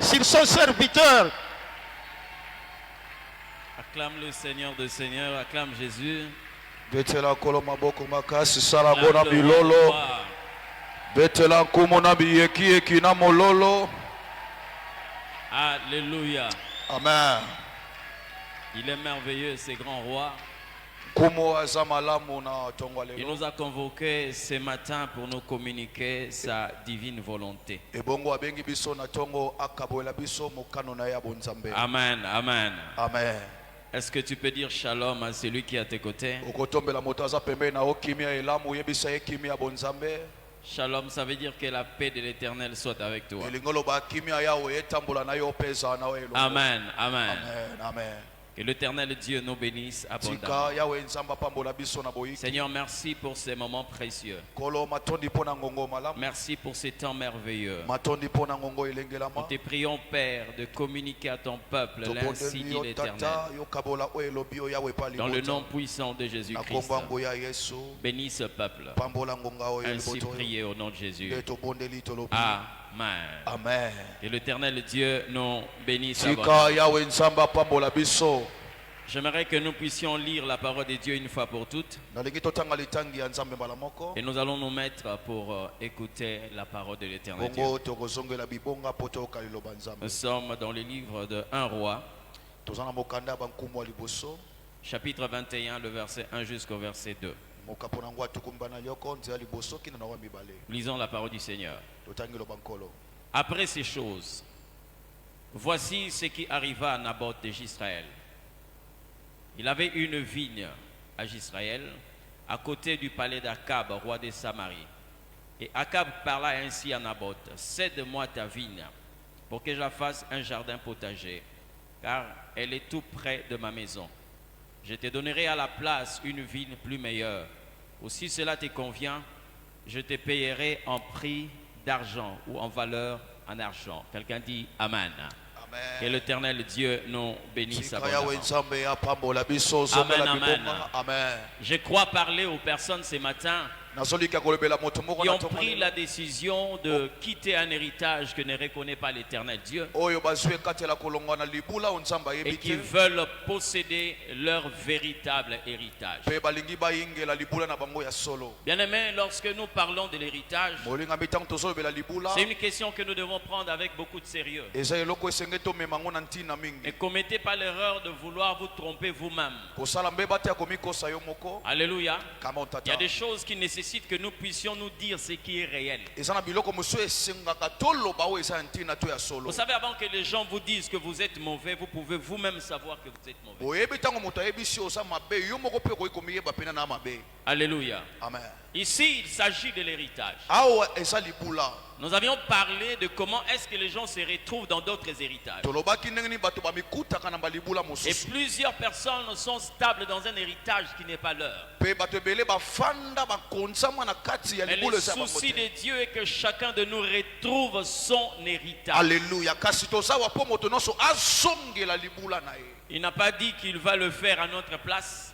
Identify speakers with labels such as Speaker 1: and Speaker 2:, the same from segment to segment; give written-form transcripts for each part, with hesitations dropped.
Speaker 1: sur son serviteur.
Speaker 2: Acclame le Seigneur de Seigneur, acclame Jésus.
Speaker 1: Betela kolo maboko makasi sala
Speaker 2: Acclame
Speaker 1: bona
Speaker 2: le
Speaker 1: bilolo.
Speaker 2: roi de gloire.
Speaker 1: Betela nkumu na biyeki eki na mololo.
Speaker 2: Alléluia.
Speaker 1: Amen.
Speaker 2: Il est merveilleux, ce grand roi.
Speaker 1: Kumu aza malamu na tongwa
Speaker 2: Il
Speaker 1: lelo.
Speaker 2: nous a convoqués ce matin pour nous communiquer sa divine volonté.
Speaker 1: Ebongo abengi biso na tongo akaboela biso mokano na ya bonzambe.
Speaker 2: Amen, amen.
Speaker 1: Amen.
Speaker 2: Est-ce que tu peux dire shalom à celui qui est à tes côtés?
Speaker 1: Okotombela moto aza pembeni na okimia elamu yebisa ye kimia bonzambe.
Speaker 2: Shalom, ça veut dire que la paix de l'Éternel soit avec toi.
Speaker 1: Elingolo ba kimia yawe etambola na yo pesa na we.
Speaker 2: Amen, amen.
Speaker 1: Amen. Amen.
Speaker 2: Que l'Éternel Dieu nous bénisse abondamment.
Speaker 1: Tika yawe nzamba pambola biso na boyiki.
Speaker 2: Seigneur, merci pour ces moments précieux.
Speaker 1: Kolo matondi pona ngongo malamu.
Speaker 2: Merci pour ces temps merveilleux.
Speaker 1: Matondi pona ngongo elengelama.
Speaker 2: Nous te prions, Père, de communiquer à ton peuple l'ainsi dit l'Éternel. Dans le nom puissant de Jésus-Christ. Bénis ce peuple. Ainsi priez au nom de Jésus. Amen.
Speaker 1: Amen.
Speaker 2: Que l'Éternel Dieu nous bénisse
Speaker 1: Tika
Speaker 2: abondamment.
Speaker 1: yawe nzamba pambola biso.
Speaker 2: J'aimerais que nous puissions lire la parole de Dieu une fois pour toutes.
Speaker 1: Nalingi totanga litangi ya nzambe mbala moko.
Speaker 2: Et nous allons nous mettre pour écouter la parole de l'Éternel Dieu.
Speaker 1: Bongo tokozongela bibonga poto kaliloba nzambe.
Speaker 2: Nous sommes dans le livre de 1 roi,
Speaker 1: Tozana mokanda bankumu wa liboso.
Speaker 2: chapitre 21, le verset 1 jusqu'au verset 2.
Speaker 1: Mokapona ngwa tukumbana yoko nzela liboso kina na wa mibale.
Speaker 2: Lisons la parole du Seigneur.
Speaker 1: Totangi lo bankolo.
Speaker 2: Après ces choses, voici ce qui arriva à Naboth de Jisraël. Il avait une vigne à Jisraël, à côté du palais d'Akab, roi de Samarie. Et Akab parla ainsi à Naboth: cède-moi ta vigne, pour que je la fasse un jardin potager, car elle est tout près de ma maison. Je te donnerai à la place une vigne plus meilleure. Ou si cela te convient, je te payerai en prix d'argent ou en valeur en argent. Quelqu'un dit Amen. Que l'Éternel Dieu nous bénisse abondamment. Amen, amen.
Speaker 1: Amen.
Speaker 2: Je crois parler aux personnes ce matin qui ont pris la décision de quitter un héritage que ne reconnaît pas l'Éternel Dieu et qui veulent posséder leur véritable héritage. Bien-aimés, lorsque nous parlons de l'héritage, c'est une question que nous devons prendre avec beaucoup de sérieux. Ne commettez pas l'erreur de vouloir vous tromper vous-même. Alléluia. Il y a des choses qui nécessitent que nous puissions nous dire ce qui est réel. Vous savez, avant que les gens vous disent que vous êtes mauvais, vous pouvez vous-même savoir que vous êtes mauvais. Alléluia.
Speaker 1: Amen.
Speaker 2: Ici, il s'agit de l'héritage. Nous avions parlé de comment est-ce que les gens se retrouvent dans d'autres héritages. Et plusieurs personnes sont stables dans un héritage qui n'est pas leur. Et le souci de Dieu est que chacun de nous retrouve son héritage.
Speaker 1: Alléluia.
Speaker 2: Il n'a pas dit qu'il va le faire à notre place,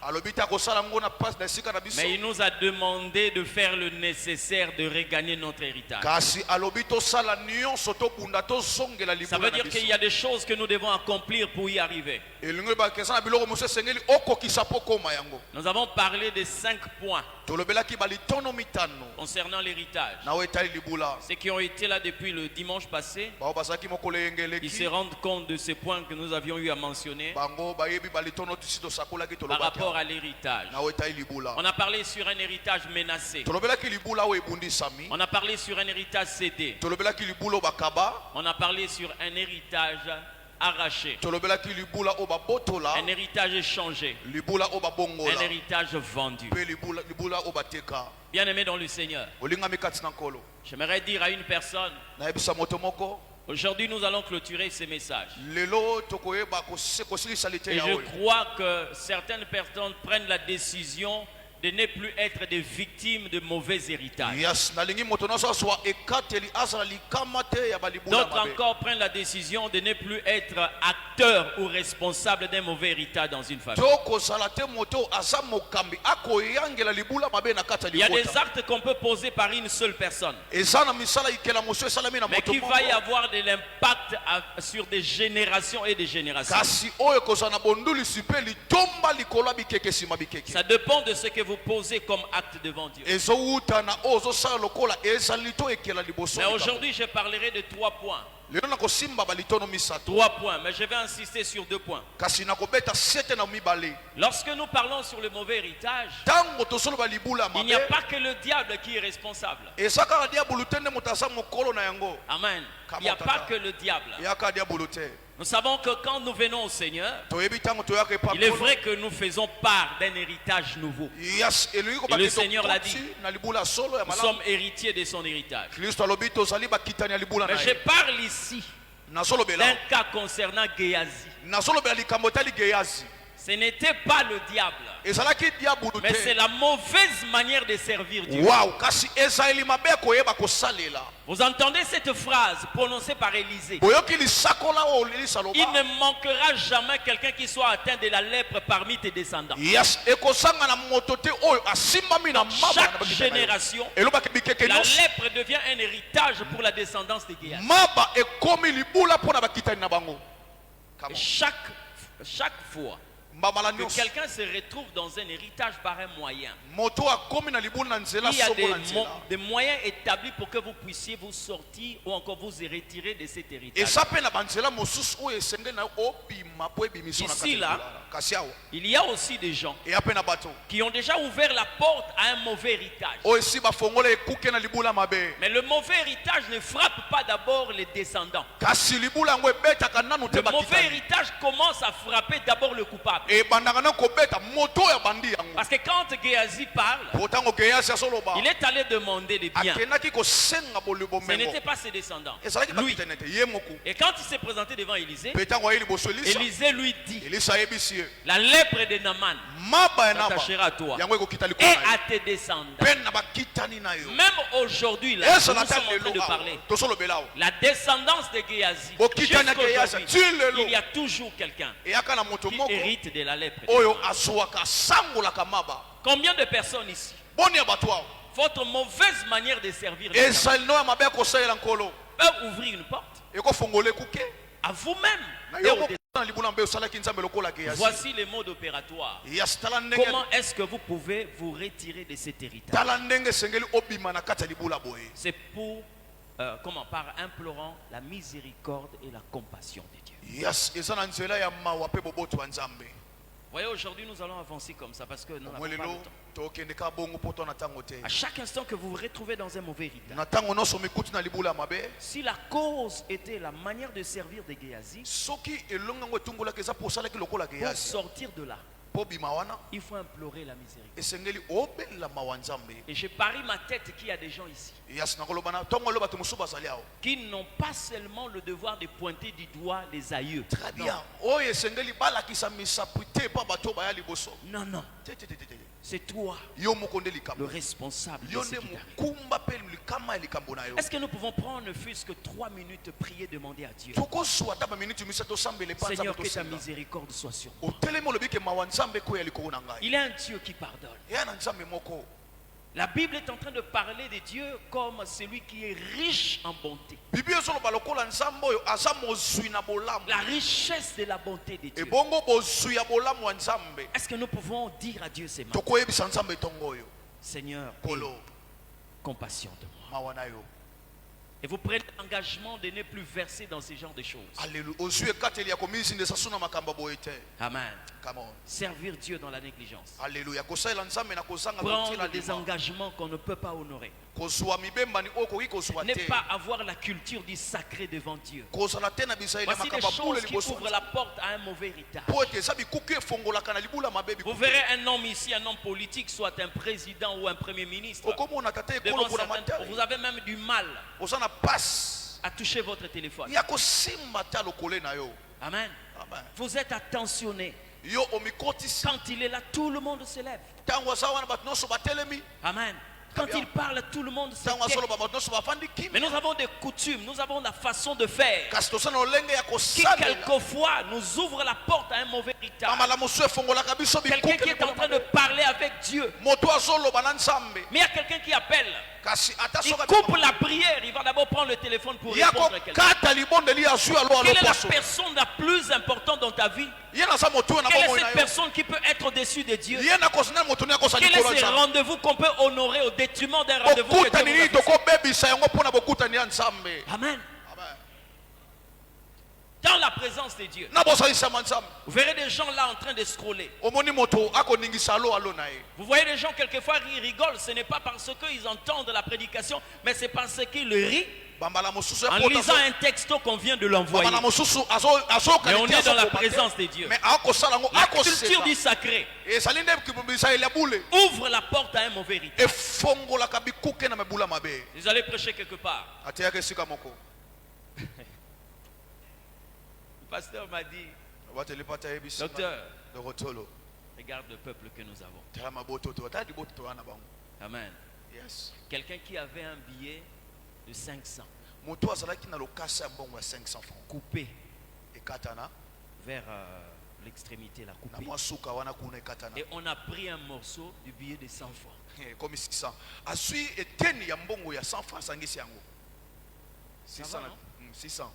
Speaker 2: mais il nous a demandé de faire le nécessaire de regagner notre héritage. Ça veut dire qu'il y a des choses que nous devons accomplir pour y arriver. Nous avons parlé de 5 points concernant l'héritage. Ceux qui ont été là depuis le dimanche passé, ils se rendent compte de ces points que nous avions eu à mentionner par rapport à l'héritage. On a parlé sur un héritage menacé. On a parlé sur un héritage cédé. On a parlé sur un héritage arraché, un héritage échangé, un héritage vendu. Bien-aimé dans le Seigneur, j'aimerais dire à une personne: aujourd'hui, nous allons clôturer ces messages. Et je crois que certaines personnes prennent la décision de ne plus être des victimes de mauvais héritages.
Speaker 1: Yes, nalingi moto nyonso azwa ekateli azala likama te ya balibula
Speaker 2: D'autres
Speaker 1: mabe.
Speaker 2: encore prennent la décision de ne plus être acteurs ou responsables d'un mauvais héritage dans une famille.
Speaker 1: To kozala te moto aza mokambi akoyangela libula mabe na kata
Speaker 2: Il y a des
Speaker 1: libota.
Speaker 2: actes qu'on peut poser par une seule personne,
Speaker 1: Eza na misala ikela moso esalami na
Speaker 2: mais
Speaker 1: moto
Speaker 2: qui
Speaker 1: moko.
Speaker 2: va y avoir de l'impact sur des générations et des générations.
Speaker 1: Kasi oyo kozala na bonduli sipe litomba likolo bikeke sima bikeke.
Speaker 2: Ça dépend de ce que vous posez comme acte devant Dieu.
Speaker 1: Ezouta na ozo sala lokola ezali to ekela liboso.
Speaker 2: Mais aujourd'hui, je parlerai de 3 points.
Speaker 1: Lelo na kosimba balitono misato.
Speaker 2: 3 points, mais je vais insister sur 2 points.
Speaker 1: Kasi na kobeta sete na mibale.
Speaker 2: Lorsque nous parlons sur le mauvais héritage,
Speaker 1: Tango tosolo balibula
Speaker 2: il n'y a
Speaker 1: mabe.
Speaker 2: pas que le diable qui est responsable.
Speaker 1: Ezaka diabulu tende mutaza mokolo na yango.
Speaker 2: Amen. Il n'y a pas que le diable.
Speaker 1: Yaka diabulu te.
Speaker 2: Nous savons que quand nous venons au Seigneur,
Speaker 1: Toyebi tango toyaka pa.
Speaker 2: il est vrai que nous faisons part d'un héritage nouveau.
Speaker 1: Yes,
Speaker 2: Et le Seigneur l'a dit.
Speaker 1: na libula solo ya
Speaker 2: Nous
Speaker 1: malamu.
Speaker 2: sommes héritiers de son héritage.
Speaker 1: Kristo alobi tozali bakitani ya libula na
Speaker 2: Mais je
Speaker 1: ye.
Speaker 2: parle ici
Speaker 1: Nazolo
Speaker 2: d'un
Speaker 1: bela.
Speaker 2: cas concernant Géasi.
Speaker 1: Nazolo bela likambo tali geyazi.
Speaker 2: Ce n'était pas le diable,
Speaker 1: Ezalaki diabulu
Speaker 2: mais c'est
Speaker 1: te.
Speaker 2: la mauvaise manière de servir Dieu.
Speaker 1: Wow, kasi ezali mabe koyeba kosalela.
Speaker 2: Vous entendez cette phrase prononcée par Élisée?
Speaker 1: Boyoki lisakola o lisa
Speaker 2: Il
Speaker 1: loba.
Speaker 2: ne manquera jamais quelqu'un qui soit atteint de la lèpre parmi tes descendants.
Speaker 1: Yes, ekosanga na moto te oyo asimbami na maba na
Speaker 2: Chaque
Speaker 1: bakitani na yo.
Speaker 2: génération,
Speaker 1: Elobaki bikeke
Speaker 2: la
Speaker 1: nyonso.
Speaker 2: lèpre devient un héritage pour la descendance de Géasi.
Speaker 1: Maba ekomi libula pona bakitani na bango.
Speaker 2: Et chaque fois
Speaker 1: Mbamala
Speaker 2: que
Speaker 1: nyonso.
Speaker 2: quelqu'un se retrouve dans un héritage par un moyen,
Speaker 1: Moto akomi na libula na nzela
Speaker 2: il y a
Speaker 1: soko na nzela.
Speaker 2: des moyens établis pour que vous puissiez vous sortir ou encore vous retirer de cet héritage.
Speaker 1: Eza pe na banzela mosusu oyo esenge na obima po ebimiso na
Speaker 2: Ici,
Speaker 1: kati
Speaker 2: là,
Speaker 1: libula. Kasi awa.
Speaker 2: Il y a aussi des gens
Speaker 1: Eya pe na bato.
Speaker 2: qui ont déjà ouvert la porte à un mauvais héritage.
Speaker 1: Oyo esi bafongola ekuke na libula mabe.
Speaker 2: Mais le mauvais héritage ne frappe pas d'abord les descendants.
Speaker 1: Kasi libula yango ebetaka nanu te
Speaker 2: Le mauvais
Speaker 1: bakitani.
Speaker 2: héritage commence à frapper d'abord le coupable.
Speaker 1: Ebandaka na kobeta moto ya bandi yango.
Speaker 2: Parce que quand Géasi parle,
Speaker 1: Pourtant okeyasi asoloba.
Speaker 2: il est allé demander des biens.
Speaker 1: Akendaki kosenga bolibo
Speaker 2: Ce
Speaker 1: mengo.
Speaker 2: n'était pas ses descendants.
Speaker 1: Ezalaki
Speaker 2: Lui.
Speaker 1: bakitani te ye moko.
Speaker 2: Et quand il s'est présenté devant Élisée,
Speaker 1: Petango ayi liboso Elisa.
Speaker 2: Élisée lui dit,
Speaker 1: Elisa yebisi ye.
Speaker 2: la lèpre de Naaman
Speaker 1: Maba ya naba.
Speaker 2: s'attachera à toi
Speaker 1: Yango ekokita
Speaker 2: et
Speaker 1: likolo na
Speaker 2: à
Speaker 1: yo.
Speaker 2: tes descendants.
Speaker 1: Pe na bakitani na yo.
Speaker 2: Même aujourd'hui, là, nous
Speaker 1: Eza
Speaker 2: sommes
Speaker 1: na
Speaker 2: en
Speaker 1: ta
Speaker 2: train de
Speaker 1: lelo
Speaker 2: parler.
Speaker 1: awa. Tosolobela awa.
Speaker 2: La descendance de Géasi,
Speaker 1: Bokitani ya Géasi,
Speaker 2: jusqu'aujourd'hui,
Speaker 1: ti lelo.
Speaker 2: il y a toujours quelqu'un
Speaker 1: Eyaka na moto
Speaker 2: qui
Speaker 1: moko
Speaker 2: hérite de la lèpre.
Speaker 1: oyo azwaka sangolaka maba.
Speaker 2: Combien de personnes ici,
Speaker 1: Boni ya bato awa.
Speaker 2: votre mauvaise manière de servir les gens
Speaker 1: Ezali no ya mabe akosalela nkolo.
Speaker 2: peut ouvrir une porte
Speaker 1: Ekofongola ekuke.
Speaker 2: à vous-même
Speaker 1: Na
Speaker 2: et
Speaker 1: yo
Speaker 2: aux
Speaker 1: moko
Speaker 2: descendants.
Speaker 1: na libula mbe osalaki nzambe lokola Géasi.
Speaker 2: Voici les modes opératoires.
Speaker 1: Yas tala ndenge.
Speaker 2: Comment est-ce que vous pouvez vous retirer de cet héritage?
Speaker 1: Tala ndenge sengeli obima na kati ya libula boye.
Speaker 2: C'est pour, par implorant la miséricorde et la compassion de Dieu.
Speaker 1: Yes, eza na nzela ya mawa pe boboto wa nzambe.
Speaker 2: Voyez, aujourd'hui, nous allons avancer comme ça parce que nous n'avons pas le
Speaker 1: Mwelelo
Speaker 2: temps.
Speaker 1: tokende ka bongo poto na tango te.
Speaker 2: À chaque instant que vous vous retrouvez dans un mauvais héritage,
Speaker 1: Na tango noso mikuti na libula mabe.
Speaker 2: si la cause était la manière de servir de Géasi,
Speaker 1: Soki elonga ngo tungolaka eza posalaki lokola
Speaker 2: pour
Speaker 1: Géasi.
Speaker 2: sortir de là,
Speaker 1: Po bima wana
Speaker 2: il faut implorer la miséricorde.
Speaker 1: esengeli obela mawa nzambe.
Speaker 2: Et je parie ma tête qu'il y a des gens ici
Speaker 1: Yes na koloba na tongo loba to musuba zali awo.
Speaker 2: qui n'ont pas seulement le devoir de pointer du doigt les aïeux.
Speaker 1: Très bien. Oye esengeli balakisa misapu te pa bato baya liboso.
Speaker 2: Non, non,
Speaker 1: Te te te te te.
Speaker 2: c'est toi
Speaker 1: Yo moko nde
Speaker 2: le
Speaker 1: likambo.
Speaker 2: responsable de
Speaker 1: Yo
Speaker 2: ce
Speaker 1: nde
Speaker 2: qui t'arrive.
Speaker 1: mukumba pe likama ya likambo na yo.
Speaker 2: Est-ce que nous pouvons prendre ne fût-ce que 3 minutes, prier, demander à Dieu?
Speaker 1: Tokozwa ta ba minute misato sambele panza
Speaker 2: Seigneur, que ta
Speaker 1: tosenga.
Speaker 2: miséricorde soit sur moi.
Speaker 1: Otelemi olobike mawa nzambe ko ya likolo na ngai.
Speaker 2: Il est un Dieu qui pardonne.
Speaker 1: Eya na nzambe moko.
Speaker 2: La Bible est en train de parler de Dieu comme celui qui est riche en bonté.
Speaker 1: Bibi ezoloba lokola nzambe oyo aza mozwi na bolamu.
Speaker 2: La richesse de la bonté de Dieu.
Speaker 1: Ebongo bozwi ya bolamu wa nzambe.
Speaker 2: Est-ce que nous pouvons dire à Dieu ces mots?
Speaker 1: Tokoyebisa nzambe tongo oyo.
Speaker 2: Seigneur,
Speaker 1: Kolo
Speaker 2: aie compassion de moi.
Speaker 1: mawa na yo.
Speaker 2: Et vous prenez l'engagement de ne plus verser dans ce genre de choses.
Speaker 1: Alléluia. Ozwi ekateli ya komizindesa suna makambo boye te.
Speaker 2: Amen.
Speaker 1: Come on.
Speaker 2: Servir Dieu dans la négligence.
Speaker 1: Alléluia. Kosalela nzambe na kozanga
Speaker 2: Prendre
Speaker 1: kotila
Speaker 2: des
Speaker 1: lima.
Speaker 2: engagements qu'on ne peut pas honorer.
Speaker 1: Kozwa mibembani oyo koki kozwa
Speaker 2: Ne
Speaker 1: te.
Speaker 2: pas avoir la culture du sacré devant Dieu.
Speaker 1: Kozala te na bisaeli
Speaker 2: Voici des
Speaker 1: makamba bule
Speaker 2: choses qui
Speaker 1: liboso.
Speaker 2: ouvrent la porte à un mauvais héritage.
Speaker 1: Po ete eza bikuki efongolaka na libula mabe
Speaker 2: Vous
Speaker 1: bikuki.
Speaker 2: verrez un homme ici, un homme politique, soit un président ou un premier ministre.
Speaker 1: Okomona tata
Speaker 2: Devant
Speaker 1: ekolo kuna
Speaker 2: certaines- vous
Speaker 1: matari.
Speaker 2: avez même du mal
Speaker 1: Oza na passe.
Speaker 2: à toucher votre téléphone.
Speaker 1: Ya kosimba ta lokole na yo.
Speaker 2: Amen.
Speaker 1: Amen.
Speaker 2: Vous êtes attentionné.
Speaker 1: yo omikotisi
Speaker 2: Quand il est là, tout le monde se lève.
Speaker 1: ntango aza wana bato nyonso batelemi
Speaker 2: Amen. Quand il parle, tout le monde se
Speaker 1: ntango
Speaker 2: tait.
Speaker 1: azoloba bato nyonso bafandi
Speaker 2: Mais
Speaker 1: kimi
Speaker 2: nous avons des coutumes, nous avons la façon de faire
Speaker 1: kasi toza na lolenge ya
Speaker 2: qui
Speaker 1: kosalela
Speaker 2: quelquefois nous ouvre la porte à un mauvais héritage.
Speaker 1: bambala mosusu efongolaka biso
Speaker 2: Quelqu'un qui est en train de parler avec Dieu.
Speaker 1: moto azoloba na nzambe
Speaker 2: Mais il y a quelqu'un qui appelle.
Speaker 1: kasi ata
Speaker 2: Il
Speaker 1: soki
Speaker 2: coupe la prière, il va d'abord prendre le téléphone pour
Speaker 1: ya
Speaker 2: répondre à quelqu'un.
Speaker 1: kokata libondeli azwi alo
Speaker 2: Quelle est la
Speaker 1: aloposo
Speaker 2: personne la plus importante dans ta vie?
Speaker 1: ye naza moto oyo na
Speaker 2: Quelle est
Speaker 1: bomoi
Speaker 2: cette
Speaker 1: na yo
Speaker 2: personne qui peut être au-dessus de Dieu?
Speaker 1: ye nakosinana moto ni akosa
Speaker 2: Quel
Speaker 1: likolo
Speaker 2: est
Speaker 1: ya
Speaker 2: ce
Speaker 1: nzambe
Speaker 2: rendez-vous qu'on peut honorer au détriment d'un rendez-vous que Dieu
Speaker 1: bokutani
Speaker 2: vous a
Speaker 1: nini
Speaker 2: fixé?
Speaker 1: tokobebisa yango mpona bokutani ya nzambe
Speaker 2: Amen.
Speaker 1: Amen.
Speaker 2: Dans la présence de Dieu.
Speaker 1: na bosalisama nzambe
Speaker 2: Vous verrez des gens là en train de scroller.
Speaker 1: omoni moto akoningisa alo na ye
Speaker 2: Vous voyez des gens quelquefois ils rigolent. Ce n'est pas parce qu'ils entendent la prédication, mais c'est parce qu'ils rient
Speaker 1: bambala mosusu
Speaker 2: en lisant un texto qu'on vient de l'envoyer.
Speaker 1: bambala mosusu
Speaker 2: Mais on est dans la présence de Dieu.
Speaker 1: mais akosala yango
Speaker 2: La culture
Speaker 1: akoseka
Speaker 2: du sacré
Speaker 1: ezali nde kibumisa ya bule
Speaker 2: ouvre la porte à un mauvais héritage.
Speaker 1: efongolaka bikuke na mebula mabe
Speaker 2: Vous allez prêcher quelque part.
Speaker 1: ateyaka esika moko
Speaker 2: Le pasteur m'a dit,
Speaker 1: batelipata yebisi
Speaker 2: docteur,
Speaker 1: dorotolo
Speaker 2: regarde le peuple que nous avons.
Speaker 1: tala mabototo tala libototo wana bango
Speaker 2: Amen.
Speaker 1: yes
Speaker 2: Quelqu'un qui avait un billet de 500
Speaker 1: moto azalaki na lokasa ya mbongo ya 500 francs
Speaker 2: coupé
Speaker 1: ekatana
Speaker 2: vers l'extrémité, la
Speaker 1: na
Speaker 2: coupée.
Speaker 1: mwa suka wana kuna ekatana
Speaker 2: Et on a pris un morceau du billet de 100 francs.
Speaker 1: komi 600 azwi eteni ya mbongo ya 100 francs asangisi yango 600
Speaker 2: va, non?
Speaker 1: 600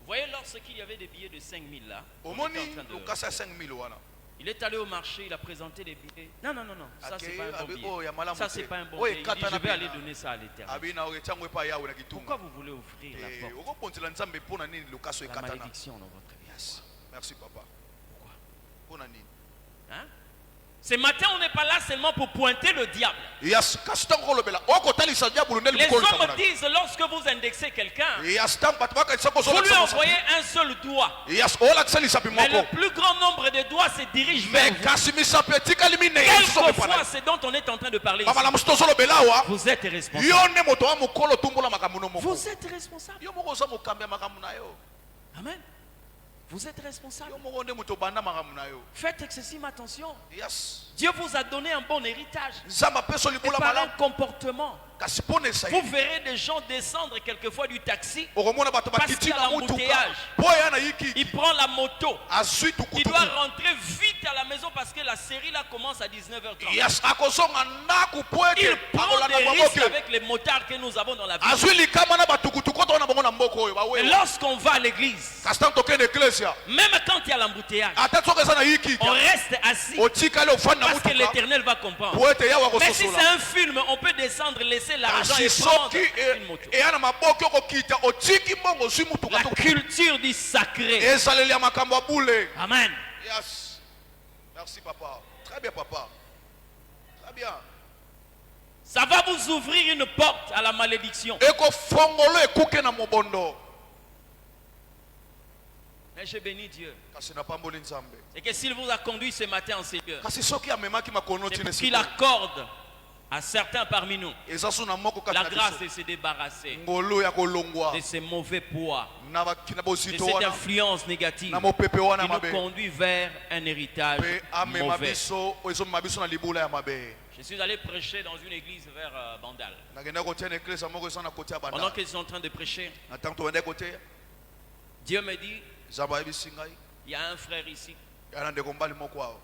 Speaker 2: Vous voyez, lorsqu'il y avait des billets de 5000 là, on
Speaker 1: omoni
Speaker 2: était en train de-
Speaker 1: lokasa ya 5000 wana
Speaker 2: il est allé au marché, il a présenté des billets. Non, non, non, non, ça c'est pas un bon
Speaker 1: oh, ya
Speaker 2: billet.
Speaker 1: malamu
Speaker 2: Ça c'est
Speaker 1: te.
Speaker 2: pas un bon
Speaker 1: Oh,
Speaker 2: billet. Il dit,
Speaker 1: ekatana
Speaker 2: je vais aller
Speaker 1: pena.
Speaker 2: donner ça à l'éternel.
Speaker 1: abina oyo etiango epai yawe na
Speaker 2: Pourquoi
Speaker 1: kitunga
Speaker 2: vous voulez ouvrir la porte?
Speaker 1: okobonzela nzambe mpona nini lokaso
Speaker 2: La
Speaker 1: ekatana
Speaker 2: malédiction dans votre vie.
Speaker 1: yes merci papa
Speaker 2: Pourquoi?
Speaker 1: mpona nini
Speaker 2: Hein? Ce matin, on n'est pas là seulement pour pointer le diable.
Speaker 1: yes kasi ntango kolobela okotalisa diabolo nde
Speaker 2: Les
Speaker 1: likolisa
Speaker 2: hommes disent, lorsque vous indexez quelqu'un,
Speaker 1: yes ntango bato bakanisa
Speaker 2: vous lui
Speaker 1: kozolakisa
Speaker 2: envoyez un seul doigt.
Speaker 1: yes olakisa lisapi
Speaker 2: Mais le
Speaker 1: moko
Speaker 2: plus grand nombre de doigts se dirigent vers
Speaker 1: mais
Speaker 2: vous.
Speaker 1: kasi misapi etikali minei
Speaker 2: Quelquefois, c'est dont on est en train de parler ici.
Speaker 1: bamala mosu tozolobela awa
Speaker 2: Vous êtes responsable.
Speaker 1: yo nde moto wa mokolo tumbola makambo no moko
Speaker 2: Vous êtes responsable.
Speaker 1: yo moko oza mokambi ya makambo na yo
Speaker 2: Amen. Vous êtes responsable.
Speaker 1: yo moko nde moto obanda makambo na yo
Speaker 2: Faites excessive attention.
Speaker 1: yes
Speaker 2: Dieu vous a donné un bon héritage.
Speaker 1: nzambe apeso
Speaker 2: Et
Speaker 1: libula
Speaker 2: par un
Speaker 1: malamu
Speaker 2: comportement,
Speaker 1: kasi mpona
Speaker 2: vous
Speaker 1: esai
Speaker 2: verrez des gens descendre quelquefois du taxi.
Speaker 1: okomona bato
Speaker 2: Parce
Speaker 1: bakiti
Speaker 2: qu'il y a
Speaker 1: na motuka
Speaker 2: l'embouteillage.
Speaker 1: mpo eya na yiki
Speaker 2: Il prend la moto.
Speaker 1: azwi
Speaker 2: Il
Speaker 1: tukutuku
Speaker 2: doit rentrer vite à la maison parce que la série là commence à 19h30.
Speaker 1: yes akozonga ndako po
Speaker 2: Il
Speaker 1: ete
Speaker 2: prend
Speaker 1: akolanda
Speaker 2: des
Speaker 1: bango
Speaker 2: risques
Speaker 1: ke
Speaker 2: avec les motards que nous avons dans la ville.
Speaker 1: azwi likama na batukutuku oto wana bango na mboka oyo
Speaker 2: Et
Speaker 1: bawe
Speaker 2: lorsqu'on va à l'église,
Speaker 1: kasi ntango tokende eklesia
Speaker 2: même quand il y a l'embouteillage,
Speaker 1: ata soki eza na yiki
Speaker 2: on reste assis
Speaker 1: otikali ofandi na
Speaker 2: parce que
Speaker 1: motuka
Speaker 2: l'éternel va comprendre.
Speaker 1: po ete yawe
Speaker 2: Mais si c'est
Speaker 1: akososola
Speaker 2: un film, on peut descendre, laisser l'argent et
Speaker 1: kasi
Speaker 2: prendre
Speaker 1: soki
Speaker 2: une moto.
Speaker 1: eya na maboki okokita otiki mbongo ozwi motuka
Speaker 2: La culture du sacré.
Speaker 1: ezaleli ya makambo ya bule
Speaker 2: Amen.
Speaker 1: yes merci papa très bien papa très bien
Speaker 2: Ça va vous ouvrir une porte à la malédiction.
Speaker 1: ekofongolo ekuke na mobondo
Speaker 2: Mais je bénis Dieu.
Speaker 1: kasi napamboli nzambe
Speaker 2: Et que s'il vous a conduit ce matin en Seigneur,
Speaker 1: kasi soki amemaki makono
Speaker 2: c'est
Speaker 1: tina
Speaker 2: pour qu'il accorde à certains parmi nous
Speaker 1: eza so na moko kati
Speaker 2: la
Speaker 1: na
Speaker 2: grâce
Speaker 1: biso
Speaker 2: de se débarrasser
Speaker 1: ngolo ya kolongwa
Speaker 2: de ces mauvais poids,
Speaker 1: na
Speaker 2: de
Speaker 1: bosito
Speaker 2: cette
Speaker 1: wana
Speaker 2: influence négative
Speaker 1: na mopepe wana
Speaker 2: qui nous
Speaker 1: mabe
Speaker 2: conduit vers un héritage
Speaker 1: mpe amema
Speaker 2: mauvais.
Speaker 1: biso oyo ezomema biso na libula ya mabe
Speaker 2: Je suis allé prêcher dans une église vers Bandal.
Speaker 1: nakenda kotia na eklesa moko eza na kotia
Speaker 2: Pendant
Speaker 1: banda
Speaker 2: qu'ils sont en train de prêcher,
Speaker 1: na ntango tobende koteya
Speaker 2: Dieu me dit,
Speaker 1: nzambe ayebisi ngai
Speaker 2: il y a un frère ici.
Speaker 1: ya na ndeko mbali moko awa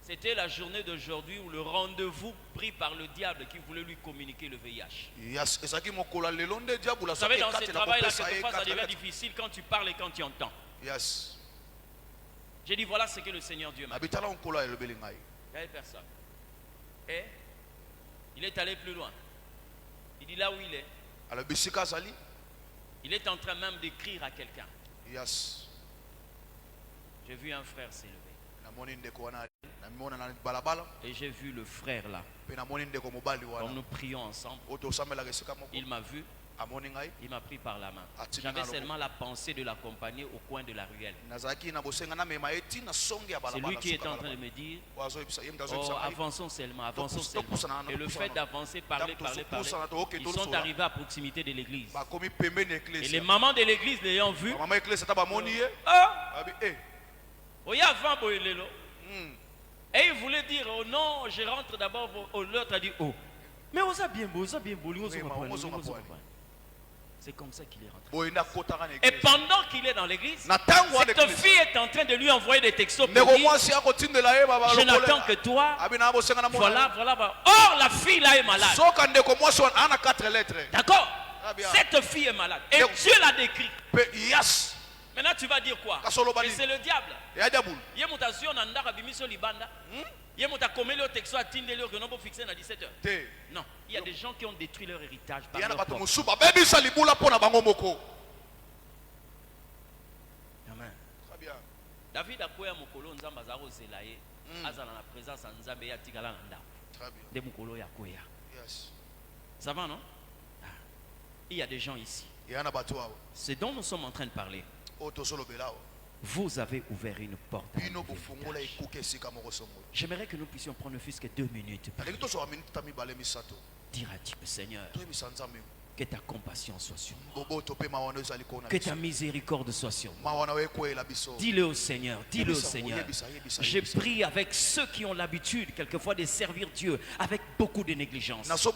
Speaker 2: C'était la journée d'aujourd'hui où le rendez-vous pris par le diable qui voulait lui communiquer le VIH.
Speaker 1: yes ezalaki mokolo ya lelo nde diabula
Speaker 2: Vous savez, dans ce
Speaker 1: ekatela
Speaker 2: travail-là,
Speaker 1: kopesa ye
Speaker 2: quelquefois, ça devient
Speaker 1: katala
Speaker 2: difficile quand tu parles et quand tu entends.
Speaker 1: yes
Speaker 2: J'ai dit, voilà ce que le Seigneur Dieu m'a dit.
Speaker 1: abitala nkolo ayelobeli ngai
Speaker 2: Il n'y avait personne. Et il est allé plus loin. Il dit là où il est,
Speaker 1: alobi sika azali
Speaker 2: il est en train même d'écrire à quelqu'un.
Speaker 1: yes
Speaker 2: J'ai vu un frère s'élever.
Speaker 1: namoni ndeko wana namimona na balabala
Speaker 2: Et j'ai vu le frère là.
Speaker 1: mpe namoni ndeko mobali
Speaker 2: Comme
Speaker 1: wana
Speaker 2: nous prions ensemble,
Speaker 1: oyo tosambelaka esika moko
Speaker 2: il m'a vu,
Speaker 1: amoni ngai
Speaker 2: il m'a pris par la main.
Speaker 1: Atimi
Speaker 2: J'avais
Speaker 1: nalo.
Speaker 2: seulement la pensée de l'accompagner au coin de la ruelle.
Speaker 1: nazalaki na bosenga namema ye ntina songe ya
Speaker 2: C'est lui
Speaker 1: balabala
Speaker 2: qui était
Speaker 1: suka
Speaker 2: en train de
Speaker 1: balabala.
Speaker 2: me dire,
Speaker 1: Oyo azoyebisa ye moto
Speaker 2: oh,
Speaker 1: azoyebisa ngai
Speaker 2: avançons seulement, avançons
Speaker 1: Topousse-
Speaker 2: seulement.
Speaker 1: topousse na-
Speaker 2: Et le
Speaker 1: topousse
Speaker 2: fait
Speaker 1: na-
Speaker 2: d'avancer, parler,
Speaker 1: Topousse-
Speaker 2: parler,
Speaker 1: topousse
Speaker 2: parler,
Speaker 1: na- ok,
Speaker 2: ils
Speaker 1: topousse
Speaker 2: sont
Speaker 1: na-
Speaker 2: arrivés à proximité de l'église.
Speaker 1: bakomi pembeni ya
Speaker 2: Et les
Speaker 1: eklesa
Speaker 2: mamans de l'église l'ayant vu,
Speaker 1: mama eklesa ata bamoni ye
Speaker 2: ah,
Speaker 1: abi e
Speaker 2: Oya avant boyelelo. Et il voulait dire, oh non, je rentre d'abord, l'autre a dit, oh. Mais on a bien beau, c'est comme ça qu'il est rentré. Et pendant qu'il est dans l'église, cette fille est en train de lui envoyer des textos pour dire, je n'attends que toi. Voilà. Or, la fille là est malade. D'accord? Cette fille est malade. Et Dieu l'a décrit. Maintenant, tu vas dire quoi? Et c'est le diable. Il y a non, il y a des gens qui ont détruit leur héritage par leur propre. Amen. David a koya mokolo nzamba za kozela ye azala na présence ya nzambe ya tikala na nda. De mokolo ya koya. Ça va non? Il y a des gens ici. C'est dont nous sommes en train de parler. Vous avez ouvert une porte. J'aimerais que nous puissions prendre ne fût-ce que 2 minutes. Dire à Dieu, Seigneur, que ta compassion soit sur moi. Que ta miséricorde soit sur moi. Dis-le au Seigneur, dis-le au Seigneur. Je prie avec ceux qui ont l'habitude quelquefois de servir Dieu avec beaucoup de négligence. Ceux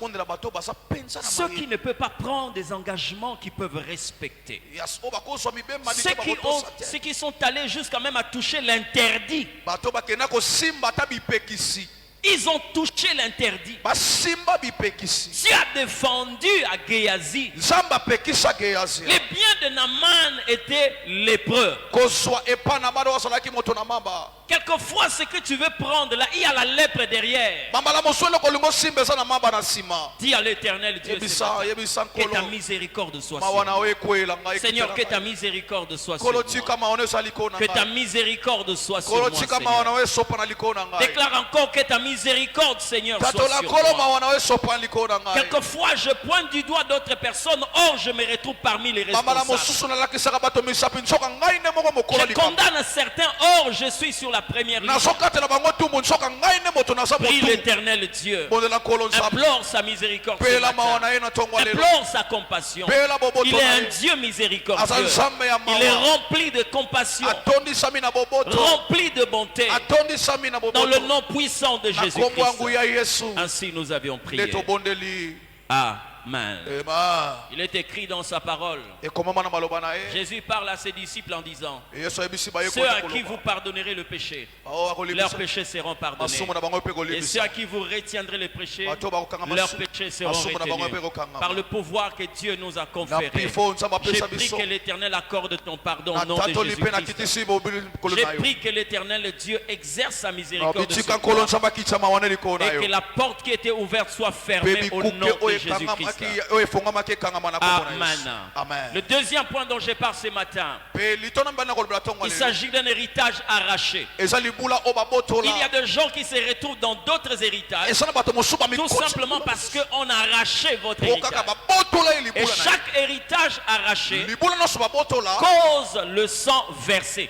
Speaker 2: qui ne peuvent pas prendre des engagements qu'ils peuvent respecter. Ceux qui sont allés jusqu'à même à toucher l'interdit. Ils ont touché l'interdit. Tu as défendu à Géasi. Les biens de Naaman étaient lépreux. Quelquefois, ce que tu veux prendre là, il y a la lèpre derrière. Dis à l'Éternel Dieu, que ta miséricorde soit sur moi. Seigneur, que ta miséricorde soit sur moi. Que ta miséricorde soit sur moi, Seigneur. Déclare encore que ta miséricorde, Seigneur, soit sur moi. Quelquefois, je pointe du doigt d'autres personnes, or je me retrouve parmi les responsables. Je condamne certains, or je suis sur la première ligne. Prie l'Éternel Dieu. Implore sa miséricorde. Implore sa compassion. Il est un Dieu miséricordieux. Il est rempli de compassion. Rempli de bonté. Dans le nom puissant de Jésus-Christ. Ainsi nous avions prié. Amen. Il est écrit dans sa parole. Jésus parle à ses disciples en disant, ceux à qui vous pardonnerez le péché, leurs péchés seront pardonnés. Et ceux à qui vous retiendrez le péché, leurs péchés seront retenus. Par le pouvoir que Dieu nous a conféré, j'ai pris que l'Éternel accorde ton pardon au nom de Jésus-Christ. J'ai pris que l'Éternel Dieu exerce sa miséricorde sur toi, et que la porte qui était ouverte soit fermée au nom de Jésus-Christ. Amen. Le deuxième point dont je parle ce matin, il s'agit d'un héritage arraché. Il y a des gens qui se retrouvent dans d'autres héritages, tout simplement parce qu'on a arraché votre héritage. Et chaque héritage arraché cause le sang versé.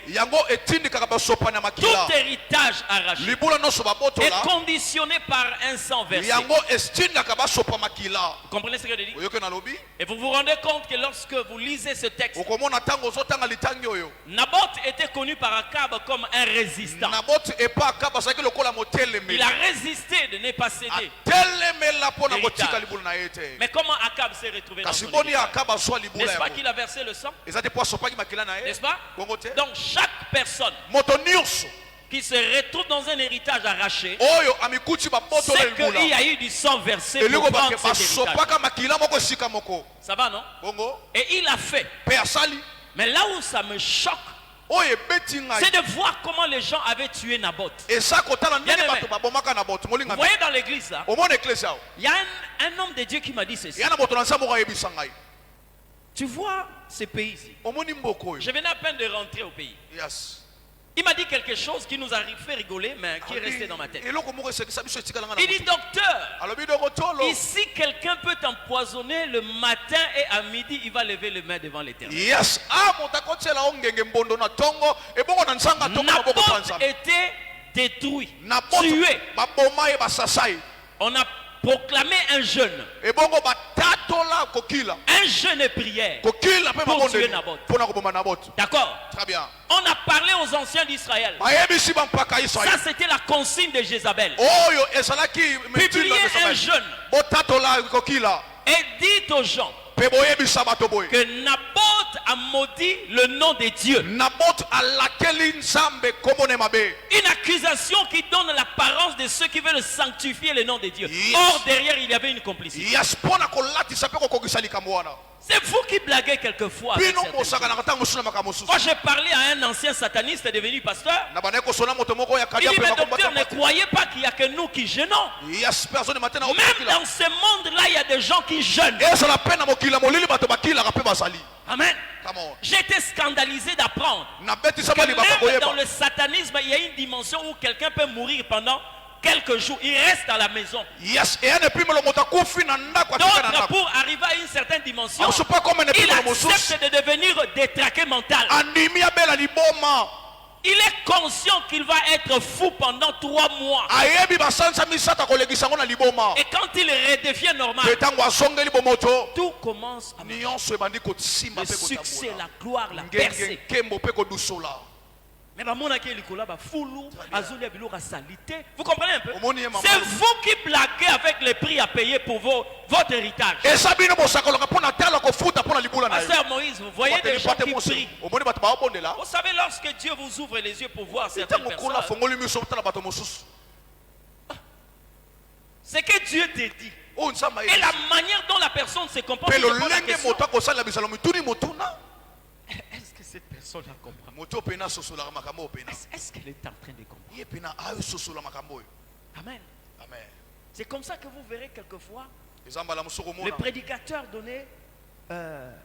Speaker 2: Tout héritage arraché est conditionné par un sang versé. Vous comprenez ce que je dis? Et vous vous rendez compte que lorsque vous lisez ce texte, Naboth était connu par Akab comme un résistant. Il a résisté de ne pas céder. Mais comment Akab s'est retrouvé dans son héritage? N'est-ce pas qu'il a versé le sang? N'est-ce pas? Donc chaque personne qui se retrouve dans un héritage arraché, c'est qu'il y a eu du sang versé pour prendre cet héritage. Ça va, non? Et il a fait. Mais là où ça me choque, c'est de voir comment les gens avaient tué Naboth. Vous voyez dans l'église là, il y a un homme de Dieu qui m'a dit ceci. Tu vois ce pays-ci, je venais à peine de rentrer au pays. Il m'a dit quelque chose qui nous a fait rigoler, mais qui est resté dans ma tête. Il dit, docteur, ici quelqu'un peut t'empoisonner le matin et à midi, il va lever le main devant l'Éternel. Naboth était détruit, tué. On a proclamé un jeûne.
Speaker 1: tatola kokila.
Speaker 2: Un jeûne et prière.
Speaker 1: Kokila pe
Speaker 2: Pour tuer
Speaker 1: mabondeli.
Speaker 2: Naboth.
Speaker 1: Pona koboma Naboth.
Speaker 2: D'accord.
Speaker 1: Très bien.
Speaker 2: On a parlé aux anciens d'Israël.
Speaker 1: Bayebisi ba mpaka
Speaker 2: Ça,
Speaker 1: Israël.
Speaker 2: c'était la consigne de Jézabel.
Speaker 1: Oyo ezalaki
Speaker 2: Publiez un jeûne
Speaker 1: botatola kokila.
Speaker 2: et dites aux gens
Speaker 1: Pe boyebisa bato boye.
Speaker 2: que Naboth a maudit le nom de Dieu.
Speaker 1: Naboth alakeli nzambe komone mabe.
Speaker 2: Une accusation qui donne l'apparence de ceux qui veulent sanctifier le nom de Dieu.
Speaker 1: Yes.
Speaker 2: Or, derrière, il y avait une complicité.
Speaker 1: Yes pona kolatisa pe kokokisa likambo wana.
Speaker 2: C'est vous qui blaguez quelquefois. avec
Speaker 1: Bino
Speaker 2: certaines
Speaker 1: bosaka
Speaker 2: choses.
Speaker 1: na kata musuna makamu susu.
Speaker 2: Moi, j'ai parlé à un ancien sataniste devenu pasteur.
Speaker 1: Na bana ko sona moto moko ya
Speaker 2: Il
Speaker 1: kadia
Speaker 2: dit,
Speaker 1: pe
Speaker 2: mais
Speaker 1: makomba.
Speaker 2: docteur, ne croyez pas qu'il n'y a que nous qui jeûnons.
Speaker 1: Yes personne matena
Speaker 2: Même
Speaker 1: okila.
Speaker 2: dans ce monde-là, il y a des gens qui jeûnent.
Speaker 1: Esa la pena mokila molili bato bakila kape basali.
Speaker 2: Amen.
Speaker 1: Come on.
Speaker 2: J'étais scandalisé d'apprendre
Speaker 1: Na beti
Speaker 2: que
Speaker 1: sama li baba
Speaker 2: même dans
Speaker 1: koyeba.
Speaker 2: le satanisme, il y a une dimension où quelqu'un peut mourir pendant quelques jours. Il reste à la maison.
Speaker 1: Yes et ane pime lo mota kufi na ndako atika na
Speaker 2: D'autres,
Speaker 1: ndako.
Speaker 2: pour arriver à une certaine dimension,
Speaker 1: On se pas comme ne
Speaker 2: il
Speaker 1: pime lo mosusu.
Speaker 2: accepte de devenir détraqué mental.
Speaker 1: Animi abela liboma.
Speaker 2: Il est conscient qu'il va être fou pendant 3 mois.
Speaker 1: Ayebi basansa misata kolekisa ngo na liboma.
Speaker 2: Et quand il redevient normal,
Speaker 1: Petango asongeli bomoto.
Speaker 2: tout commence à marcher.
Speaker 1: Nyonso ebandi kosimba
Speaker 2: Le
Speaker 1: pe
Speaker 2: succès,
Speaker 1: kotabola.
Speaker 2: la gloire, la
Speaker 1: Ngenge
Speaker 2: percée.
Speaker 1: kembo pe kodusola.
Speaker 2: Mais dans mon accueil, Nicolas, foulou, azuli abilo salité. Vous comprenez un peu?
Speaker 1: Omoni ye mama.
Speaker 2: C'est vous qui blaguez avec les prix à payer pour votre héritage.
Speaker 1: Esa bino bosakoloka pona tala kofuta pona libula na yo.
Speaker 2: Pasteur Moïse, vous voyez des gens qui prient.
Speaker 1: Omoni bato baobondela.
Speaker 2: Vous savez, lorsque Dieu vous ouvre les yeux pour voir certaines
Speaker 1: Ntango kola
Speaker 2: personnes,
Speaker 1: fongoli miso tala bato mosusu.
Speaker 2: c'est que Dieu te dit.
Speaker 1: Oh nzamba
Speaker 2: Et la manière dont la personne se comporte,
Speaker 1: pe
Speaker 2: il te pose la
Speaker 1: lolenge
Speaker 2: question,
Speaker 1: moto akosala bisalo mituni motuna.
Speaker 2: est-ce que cette personne-là comprend?
Speaker 1: Moto pena sosola makambo pena.
Speaker 2: Est-ce qu'elle est en train de comprendre?
Speaker 1: Ye pena ayo sosola makambo.
Speaker 2: Amen.
Speaker 1: Amen.
Speaker 2: C'est comme ça que vous verrez quelquefois
Speaker 1: Ezamba la musoko
Speaker 2: le
Speaker 1: mona.
Speaker 2: prédicateur donner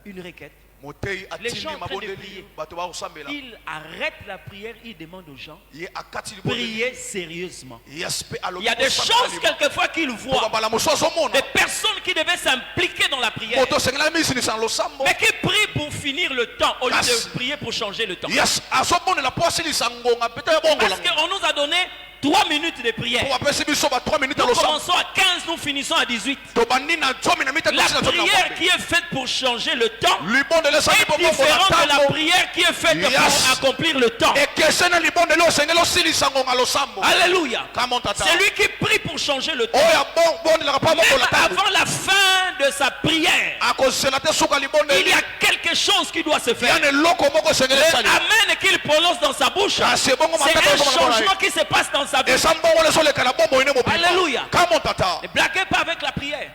Speaker 2: une requête.
Speaker 1: Motei
Speaker 2: Les
Speaker 1: atindi
Speaker 2: gens en train de
Speaker 1: mabondeli
Speaker 2: prier.
Speaker 1: bato baosambela.
Speaker 2: Il arrête la prière, il demande aux gens,
Speaker 1: Ye akati libondeli.
Speaker 2: priez sérieusement.
Speaker 1: Yaspe alo.
Speaker 2: Il y a des choses quelquefois qu'il voit,
Speaker 1: Bala musozo mona.
Speaker 2: des personnes qui devaient s'impliquer dans la prière,
Speaker 1: Moto sengela misi ni san lo sambo.
Speaker 2: mais qui prient pour finir le temps au lieu
Speaker 1: Yes.
Speaker 2: de prier pour changer le temps.
Speaker 1: Yes, azobone la poisi li sangonga pete bongo
Speaker 2: Parce
Speaker 1: la.
Speaker 2: qu'on nous a donné 3 minutes de prière.
Speaker 1: Pour apesi biso ba 3 minutes
Speaker 2: Nous
Speaker 1: lo sambo.
Speaker 2: commençons à 15, nous finissons à 18.
Speaker 1: To bandi na zomi na mita
Speaker 2: La
Speaker 1: tosi na zomi na
Speaker 2: prière
Speaker 1: ngombe.
Speaker 2: qui est faite pour changer le temps
Speaker 1: Libondele sa
Speaker 2: est
Speaker 1: libongo
Speaker 2: différente de la
Speaker 1: na
Speaker 2: prière qui est faite
Speaker 1: Yes.
Speaker 2: pour accomplir le temps.
Speaker 1: ekesena libondele osengeli osili sangonga lo sambo.
Speaker 2: Alléluia.
Speaker 1: Come on tata.
Speaker 2: C'est lui qui prie pour changer le temps.
Speaker 1: Oya bondelaka pa
Speaker 2: Même
Speaker 1: bongola tango.
Speaker 2: avant la fin de sa prière,
Speaker 1: Akosela te suka
Speaker 2: il
Speaker 1: libondeli.
Speaker 2: y a quelque chose qui doit se faire.
Speaker 1: Yani loko moko esengeli
Speaker 2: Le
Speaker 1: esali.
Speaker 2: amen qu'il prononce dans sa bouche,
Speaker 1: Ah, c'est bon,
Speaker 2: c'est
Speaker 1: maman,
Speaker 2: un
Speaker 1: maman,
Speaker 2: changement qui se passe dans sa vie.
Speaker 1: Esa mbongo lesoleka na bombo ine mobimba.
Speaker 2: Alléluia.
Speaker 1: Come on tata.
Speaker 2: Ne blaguez pas avec la prière.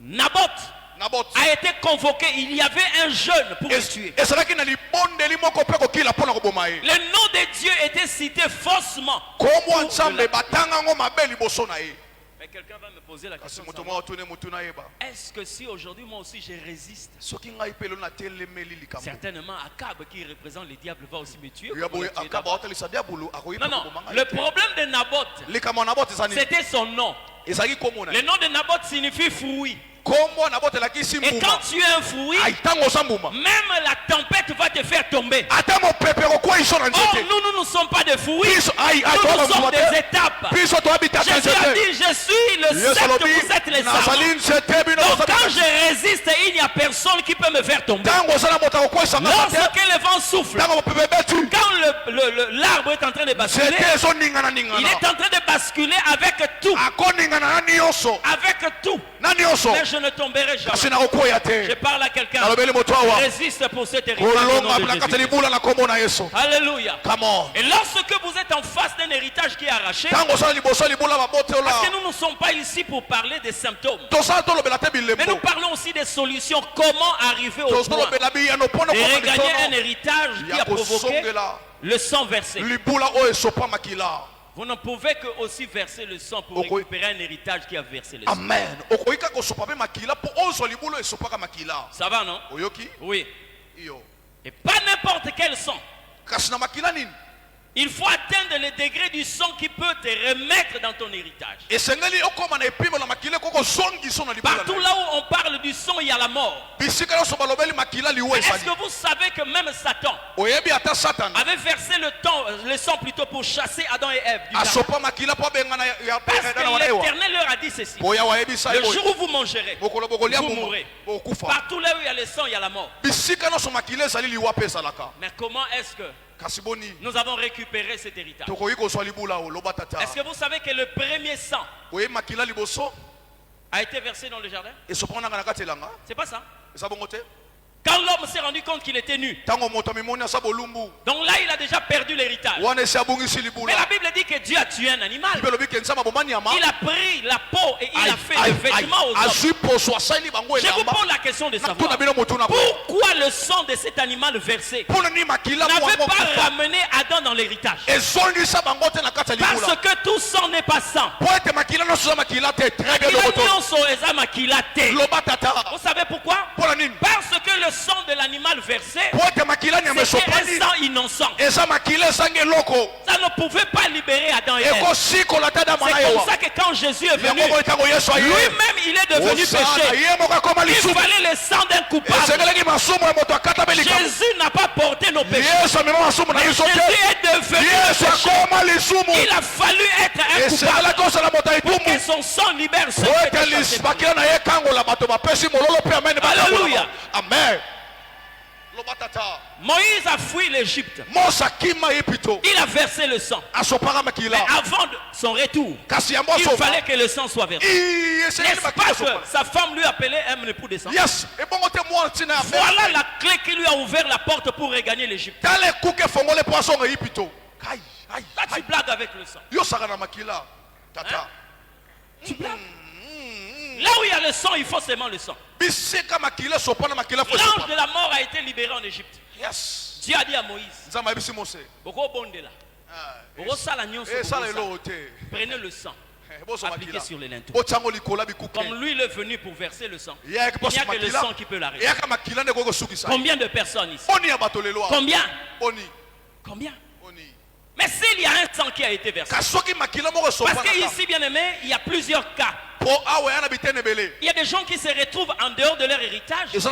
Speaker 2: Naboth
Speaker 1: Naboth.
Speaker 2: a été convoqué. Il y avait un jeûne pour le tuer.
Speaker 1: Esalaki na libondeli moko pe kokila pona koboma ye.
Speaker 2: Le nom de Dieu était cité faussement.
Speaker 1: Komwa nzambe batanga ngo mabe liboso na ye.
Speaker 2: Mais quelqu'un va me poser la
Speaker 1: Kasi
Speaker 2: question.
Speaker 1: moto mwa otune mutu na yeba.
Speaker 2: Est-ce que si aujourd'hui moi aussi je résiste,
Speaker 1: Soki ngai pe lona telemeli likambo.
Speaker 2: certainement Akab qui représente le diable va aussi me tuer.
Speaker 1: Ya
Speaker 2: comme il
Speaker 1: boye
Speaker 2: a tué
Speaker 1: akaba
Speaker 2: David.
Speaker 1: otalisa diabolo akoyi
Speaker 2: Non,
Speaker 1: pe
Speaker 2: non.
Speaker 1: koboma
Speaker 2: Le
Speaker 1: ngai.
Speaker 2: problème de Naboth,
Speaker 1: Likambo Naboth ezani.
Speaker 2: c'était son nom.
Speaker 1: Ezali komona.
Speaker 2: Le nom de Naboth signifie fruit.
Speaker 1: Kombo Naboth elakisi
Speaker 2: Et
Speaker 1: mbuma.
Speaker 2: quand tu es un fruit,
Speaker 1: Aitango sa mbuma.
Speaker 2: même la tempête va te faire tomber.
Speaker 1: Ata mopepe kokwa iso na
Speaker 2: Or,
Speaker 1: nzete.
Speaker 2: nous ne sommes pas des fruits.
Speaker 1: Biso ai
Speaker 2: Nous
Speaker 1: toba
Speaker 2: sommes
Speaker 1: mbuma
Speaker 2: des
Speaker 1: te.
Speaker 2: étapes.
Speaker 1: Biso to habita
Speaker 2: Jésus a
Speaker 1: nzete.
Speaker 2: dit, je suis le
Speaker 1: Yesu
Speaker 2: sceptre,
Speaker 1: alobi
Speaker 2: vous êtes les
Speaker 1: nazali
Speaker 2: sarments.
Speaker 1: nzete bino
Speaker 2: Donc
Speaker 1: bozali
Speaker 2: quand
Speaker 1: kasi.
Speaker 2: je résiste, il n'y a personne qui peut me faire tomber.
Speaker 1: Tango osala moto akokwesa nga te.
Speaker 2: Lorsque le vent souffle,
Speaker 1: Tango mopepe betu.
Speaker 2: quand l'arbre est en train de basculer,
Speaker 1: Nzete ezoningana
Speaker 2: il
Speaker 1: ningana.
Speaker 2: est en train de basculer avec tout.
Speaker 1: Akoningana na nyonso.
Speaker 2: Avec tout.
Speaker 1: Na nyonso.
Speaker 2: Mais je ne tomberai
Speaker 1: Kasi
Speaker 2: jamais.
Speaker 1: na kokoya
Speaker 2: Je
Speaker 1: te.
Speaker 2: parle à quelqu'un.
Speaker 1: Alobeli moto awa.
Speaker 2: Résiste pour cet héritage au nom
Speaker 1: Kolonga
Speaker 2: de
Speaker 1: blaka te
Speaker 2: Jésus.
Speaker 1: libula na kombo na Yesu.
Speaker 2: Alléluia.
Speaker 1: Come on.
Speaker 2: Et lorsque vous êtes en face d'un héritage qui est arraché,
Speaker 1: Tango osala liboso libula babote ola.
Speaker 2: parce que nous ne sommes pas ici pour parler des symptômes,
Speaker 1: Tosala tolobela te
Speaker 2: mais nous
Speaker 1: bilembo.
Speaker 2: parlons aussi des solutions. Comment arriver au point
Speaker 1: Tolobela biyano pona
Speaker 2: et
Speaker 1: koma
Speaker 2: regagner un
Speaker 1: litono.
Speaker 2: héritage qui
Speaker 1: Ya
Speaker 2: a provoqué
Speaker 1: kosongela
Speaker 2: le sang versé.
Speaker 1: libula oyo esopa makila.
Speaker 2: Vous ne pouvez que aussi verser le sang pour
Speaker 1: Ok.
Speaker 2: récupérer un héritage qui a versé le sang.
Speaker 1: Amen. Okoyika kosopa pe makila po ozo libula esopaka makila.
Speaker 2: Ça va, non?
Speaker 1: Oyoki?
Speaker 2: Oui.
Speaker 1: Iyo.
Speaker 2: Et pas n'importe quel sang.
Speaker 1: Kasi na makila nini?
Speaker 2: Il faut atteindre le degré du sang qui peut te remettre dans ton héritage. Partout là où on parle du sang, il y a la mort. Est-ce que vous savez que même Satan avait versé le sang plutôt pour chasser Adam et Ève du jardin? Parce que l'Éternel leur a dit ceci: le jour où vous mangerez, vous mourrez. Partout là où il y a le sang, il y a la mort. Mais comment est-ce que nous avons récupéré cet héritage? Est-ce que vous savez que le premier sang a été versé dans le jardin? C'est pas ça. Quand l'homme s'est rendu compte qu'il était nu, donc là il a déjà perdu l'héritage. Mais la Bible dit que Dieu a tué un animal. Il a pris la peau et il a fait des vêtements aux hommes. Je vous pose la question de savoir pourquoi le sang de cet animal versé n'avait pas ramené Adam dans l'héritage. Parce que tout sang n'est pas sang. Vous savez pourquoi? Parce que le sang de l'animal versé, c'était un sang innocent. Ça ne pouvait pas libérer Adam et Ève. C'est comme ça que quand Jésus est venu, lui-même il est devenu péché. Il fallait le sang d'un coupable. Jésus n'a pas porté nos péchés. Jésus est devenu péché. Il a fallu être un coupable pour que son sang libère ceux qui étaient chassés. Alléluia.
Speaker 1: Amen.
Speaker 2: Moïse a fui l'Égypte. Il a versé le sang. Mais avant son retour, il fallait que le sang soit versé. N'est-ce pas que sa femme lui appelait un époux de sang? Voilà la clé qui lui a ouvert la porte pour regagner l'Égypte. Là tu blagues avec le sang. Hein? Tu blagues. Là où il y a le sang, il faut seulement le sang. L'ange de la mort a été libéré en Égypte. Dieu a dit à Moïse: prenez le sang, appliquez sur les linteaux. Comme lui il est venu pour verser le sang, il n'y a que le sang qui peut l'arrêter. Combien de personnes ici? Combien? Combien? Mais s'il y a un sang qui a été versé, parce que ici, bien aimé, il y a plusieurs cas. Il y a des gens qui se retrouvent en dehors de leur héritage parce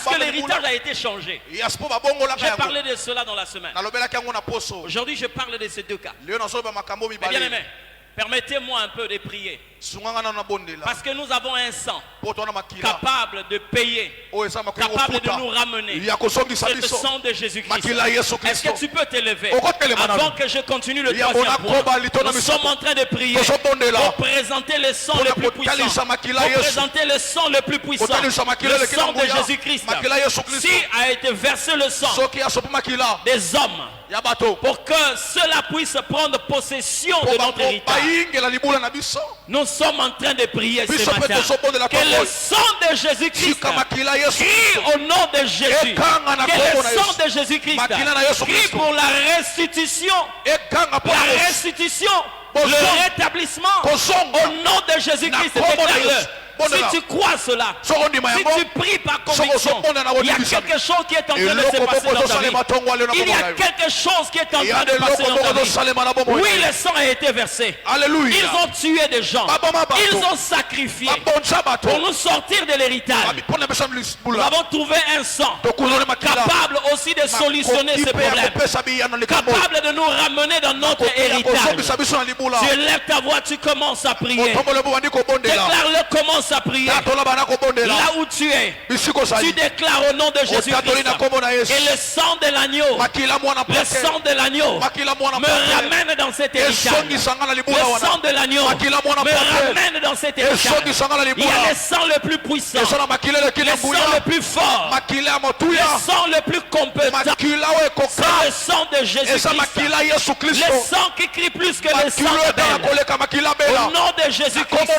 Speaker 2: que l'héritage a été changé. J'ai parlé de cela dans la semaine. Aujourd'hui, je parle de ces deux cas. Mais bien aimé, permettez-moi un peu de prier. Parce que nous avons un sang capable de payer, capable de nous ramener. C'est le sang de Jésus-Christ. Est-ce que tu peux t'élever avant que je continue le troisième point? Nous sommes en train de prier pour présenter le sang le plus puissant. Pour présenter le sang le plus puissant. Le sang de Jésus-Christ. Si a été versé le sang des hommes, pour que cela puisse prendre possession de notre héritage, nous sommes en train de prier ce matin que le sang de Jésus-Christ crie au nom de Jésus, que le sang de Jésus-Christ crie pour la restitution, le rétablissement au nom de Jésus-Christ. Si tu crois cela, si tu pries par conviction, il y a quelque chose qui est en train de se passer dans ta vie. Il y a quelque chose qui est en train de passer dans ta vie. Oui, le sang a été versé. Ils ont tué des gens. Ils ont sacrifié pour nous sortir de l'héritage. Nous avons trouvé un sang capable aussi de solutionner ces problèmes, capable de nous ramener dans notre héritage. Tu lèves ta voix, tu commences à prier. Déclare-le, commence à prier. Là où tu es, tu déclares au nom de Jésus-Christ, et le sang de l'agneau, me ramène dans cet héritage. Le sang de l'agneau me ramène dans cet héritage. Il y a le sang le plus puissant, le sang le plus fort, le sang le plus compétent. C'est le sang de Jésus-Christ, le sang qui crie plus que le sang d'Abel. Au nom de Jésus-Christ,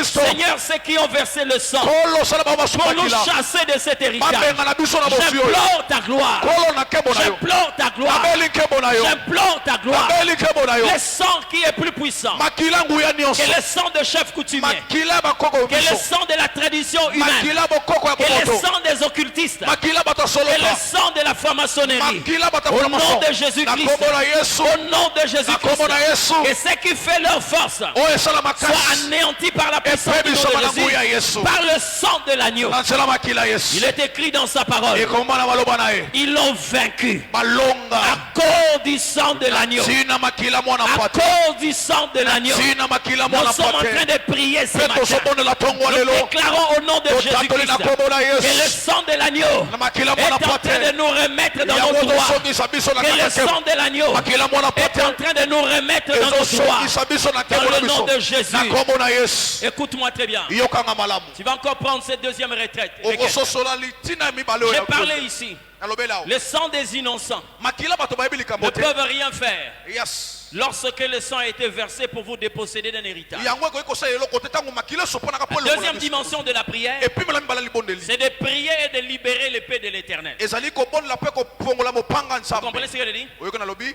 Speaker 2: Seigneur, c'est qui ont versé le sang
Speaker 1: Kolo sala ba masu
Speaker 2: pour nous
Speaker 1: makila.
Speaker 2: chasser de cet héritage.
Speaker 1: Mabenga na biso na bosi oyo.
Speaker 2: J'implore ta gloire.
Speaker 1: Kolo na kebo na yo.
Speaker 2: J'implore ta gloire.
Speaker 1: Abeli kebo na yo.
Speaker 2: J'implore ta gloire.
Speaker 1: Abeli kebo na yo.
Speaker 2: Le sang qui est plus puissant
Speaker 1: Makila nguya
Speaker 2: que
Speaker 1: nyonso.
Speaker 2: le sang de chef coutumier,
Speaker 1: Makila bakoko
Speaker 2: que le
Speaker 1: biso.
Speaker 2: sang de la tradition humaine,
Speaker 1: Makila bokoko ya
Speaker 2: que le
Speaker 1: bomoto.
Speaker 2: sang des occultistes,
Speaker 1: Makila bato
Speaker 2: que
Speaker 1: soloka.
Speaker 2: le sang de la franc-maçonnerie.
Speaker 1: Makila bato
Speaker 2: Au nom
Speaker 1: maçon.
Speaker 2: de Jésus-Christ.
Speaker 1: Na kombo na Yesu.
Speaker 2: Au nom de
Speaker 1: Na
Speaker 2: Jésus-Christ.
Speaker 1: kombo na Yesu.
Speaker 2: Que ce qui fait leur force
Speaker 1: Oyo esala
Speaker 2: soit
Speaker 1: makasi.
Speaker 2: anéanti par la puissance
Speaker 1: Epe
Speaker 2: du
Speaker 1: biso
Speaker 2: nom
Speaker 1: bana
Speaker 2: de
Speaker 1: nguya
Speaker 2: Jésus,
Speaker 1: Yesu.
Speaker 2: par le sang de l'agneau.
Speaker 1: Na nzela makila Yesu.
Speaker 2: Il est écrit dans sa parole.
Speaker 1: Ekomba na maloba na ye.
Speaker 2: Ils l'ont vaincu
Speaker 1: Balonga.
Speaker 2: à cause du sang de l'agneau.
Speaker 1: Tina makila mwana
Speaker 2: À
Speaker 1: pate.
Speaker 2: cause du sang de l'agneau.
Speaker 1: Tina makila
Speaker 2: Nous
Speaker 1: mwana
Speaker 2: sommes en train
Speaker 1: pate.
Speaker 2: de prier ce
Speaker 1: Peto
Speaker 2: matin.
Speaker 1: sobone la tongo
Speaker 2: Nous
Speaker 1: lelo.
Speaker 2: déclarons au nom de
Speaker 1: Totatoli na
Speaker 2: Jésus-Christ
Speaker 1: kombo na
Speaker 2: que le
Speaker 1: Yesu.
Speaker 2: sang de l'agneau
Speaker 1: Na makila
Speaker 2: est
Speaker 1: mwana
Speaker 2: en train de
Speaker 1: pate.
Speaker 2: nous remettre dans
Speaker 1: Ya
Speaker 2: nos
Speaker 1: woto
Speaker 2: droits.
Speaker 1: songisa biso na
Speaker 2: Que le
Speaker 1: kaka
Speaker 2: sang
Speaker 1: kebo.
Speaker 2: de l'agneau
Speaker 1: Makila mwana
Speaker 2: est
Speaker 1: pate.
Speaker 2: en train de nous remettre dans nos
Speaker 1: Ezo
Speaker 2: droits.
Speaker 1: songisa biso na
Speaker 2: Dans
Speaker 1: kebo na
Speaker 2: le nom
Speaker 1: biso.
Speaker 2: de Jésus.
Speaker 1: Na kombo na Yesu.
Speaker 2: Écoute-moi très bien.
Speaker 1: Yokanga malamu.
Speaker 2: Tu vas encore prendre cette deuxième retraite.
Speaker 1: Okososola litina mibale
Speaker 2: J'ai
Speaker 1: oyo.
Speaker 2: parlé ici.
Speaker 1: Nalobela o.
Speaker 2: Le sang des innocents
Speaker 1: Makila bato bayebi likambo
Speaker 2: ne
Speaker 1: te.
Speaker 2: peuvent rien faire
Speaker 1: Yes.
Speaker 2: lorsque le sang a été versé pour vous déposséder d'un héritage.
Speaker 1: Yango ekoki kosala eloko te ntango makila soponaka po
Speaker 2: La
Speaker 1: eloko na
Speaker 2: deuxième
Speaker 1: biso.
Speaker 2: dimension de la prière,
Speaker 1: Epimela mibala libondeli.
Speaker 2: c'est de prier et de libérer l'épée de l'éternel.
Speaker 1: Ezali kobonela pe kopongola mopanga
Speaker 2: Vous comprenez
Speaker 1: nzambe.
Speaker 2: ce que je dis?
Speaker 1: Oyoki nalobi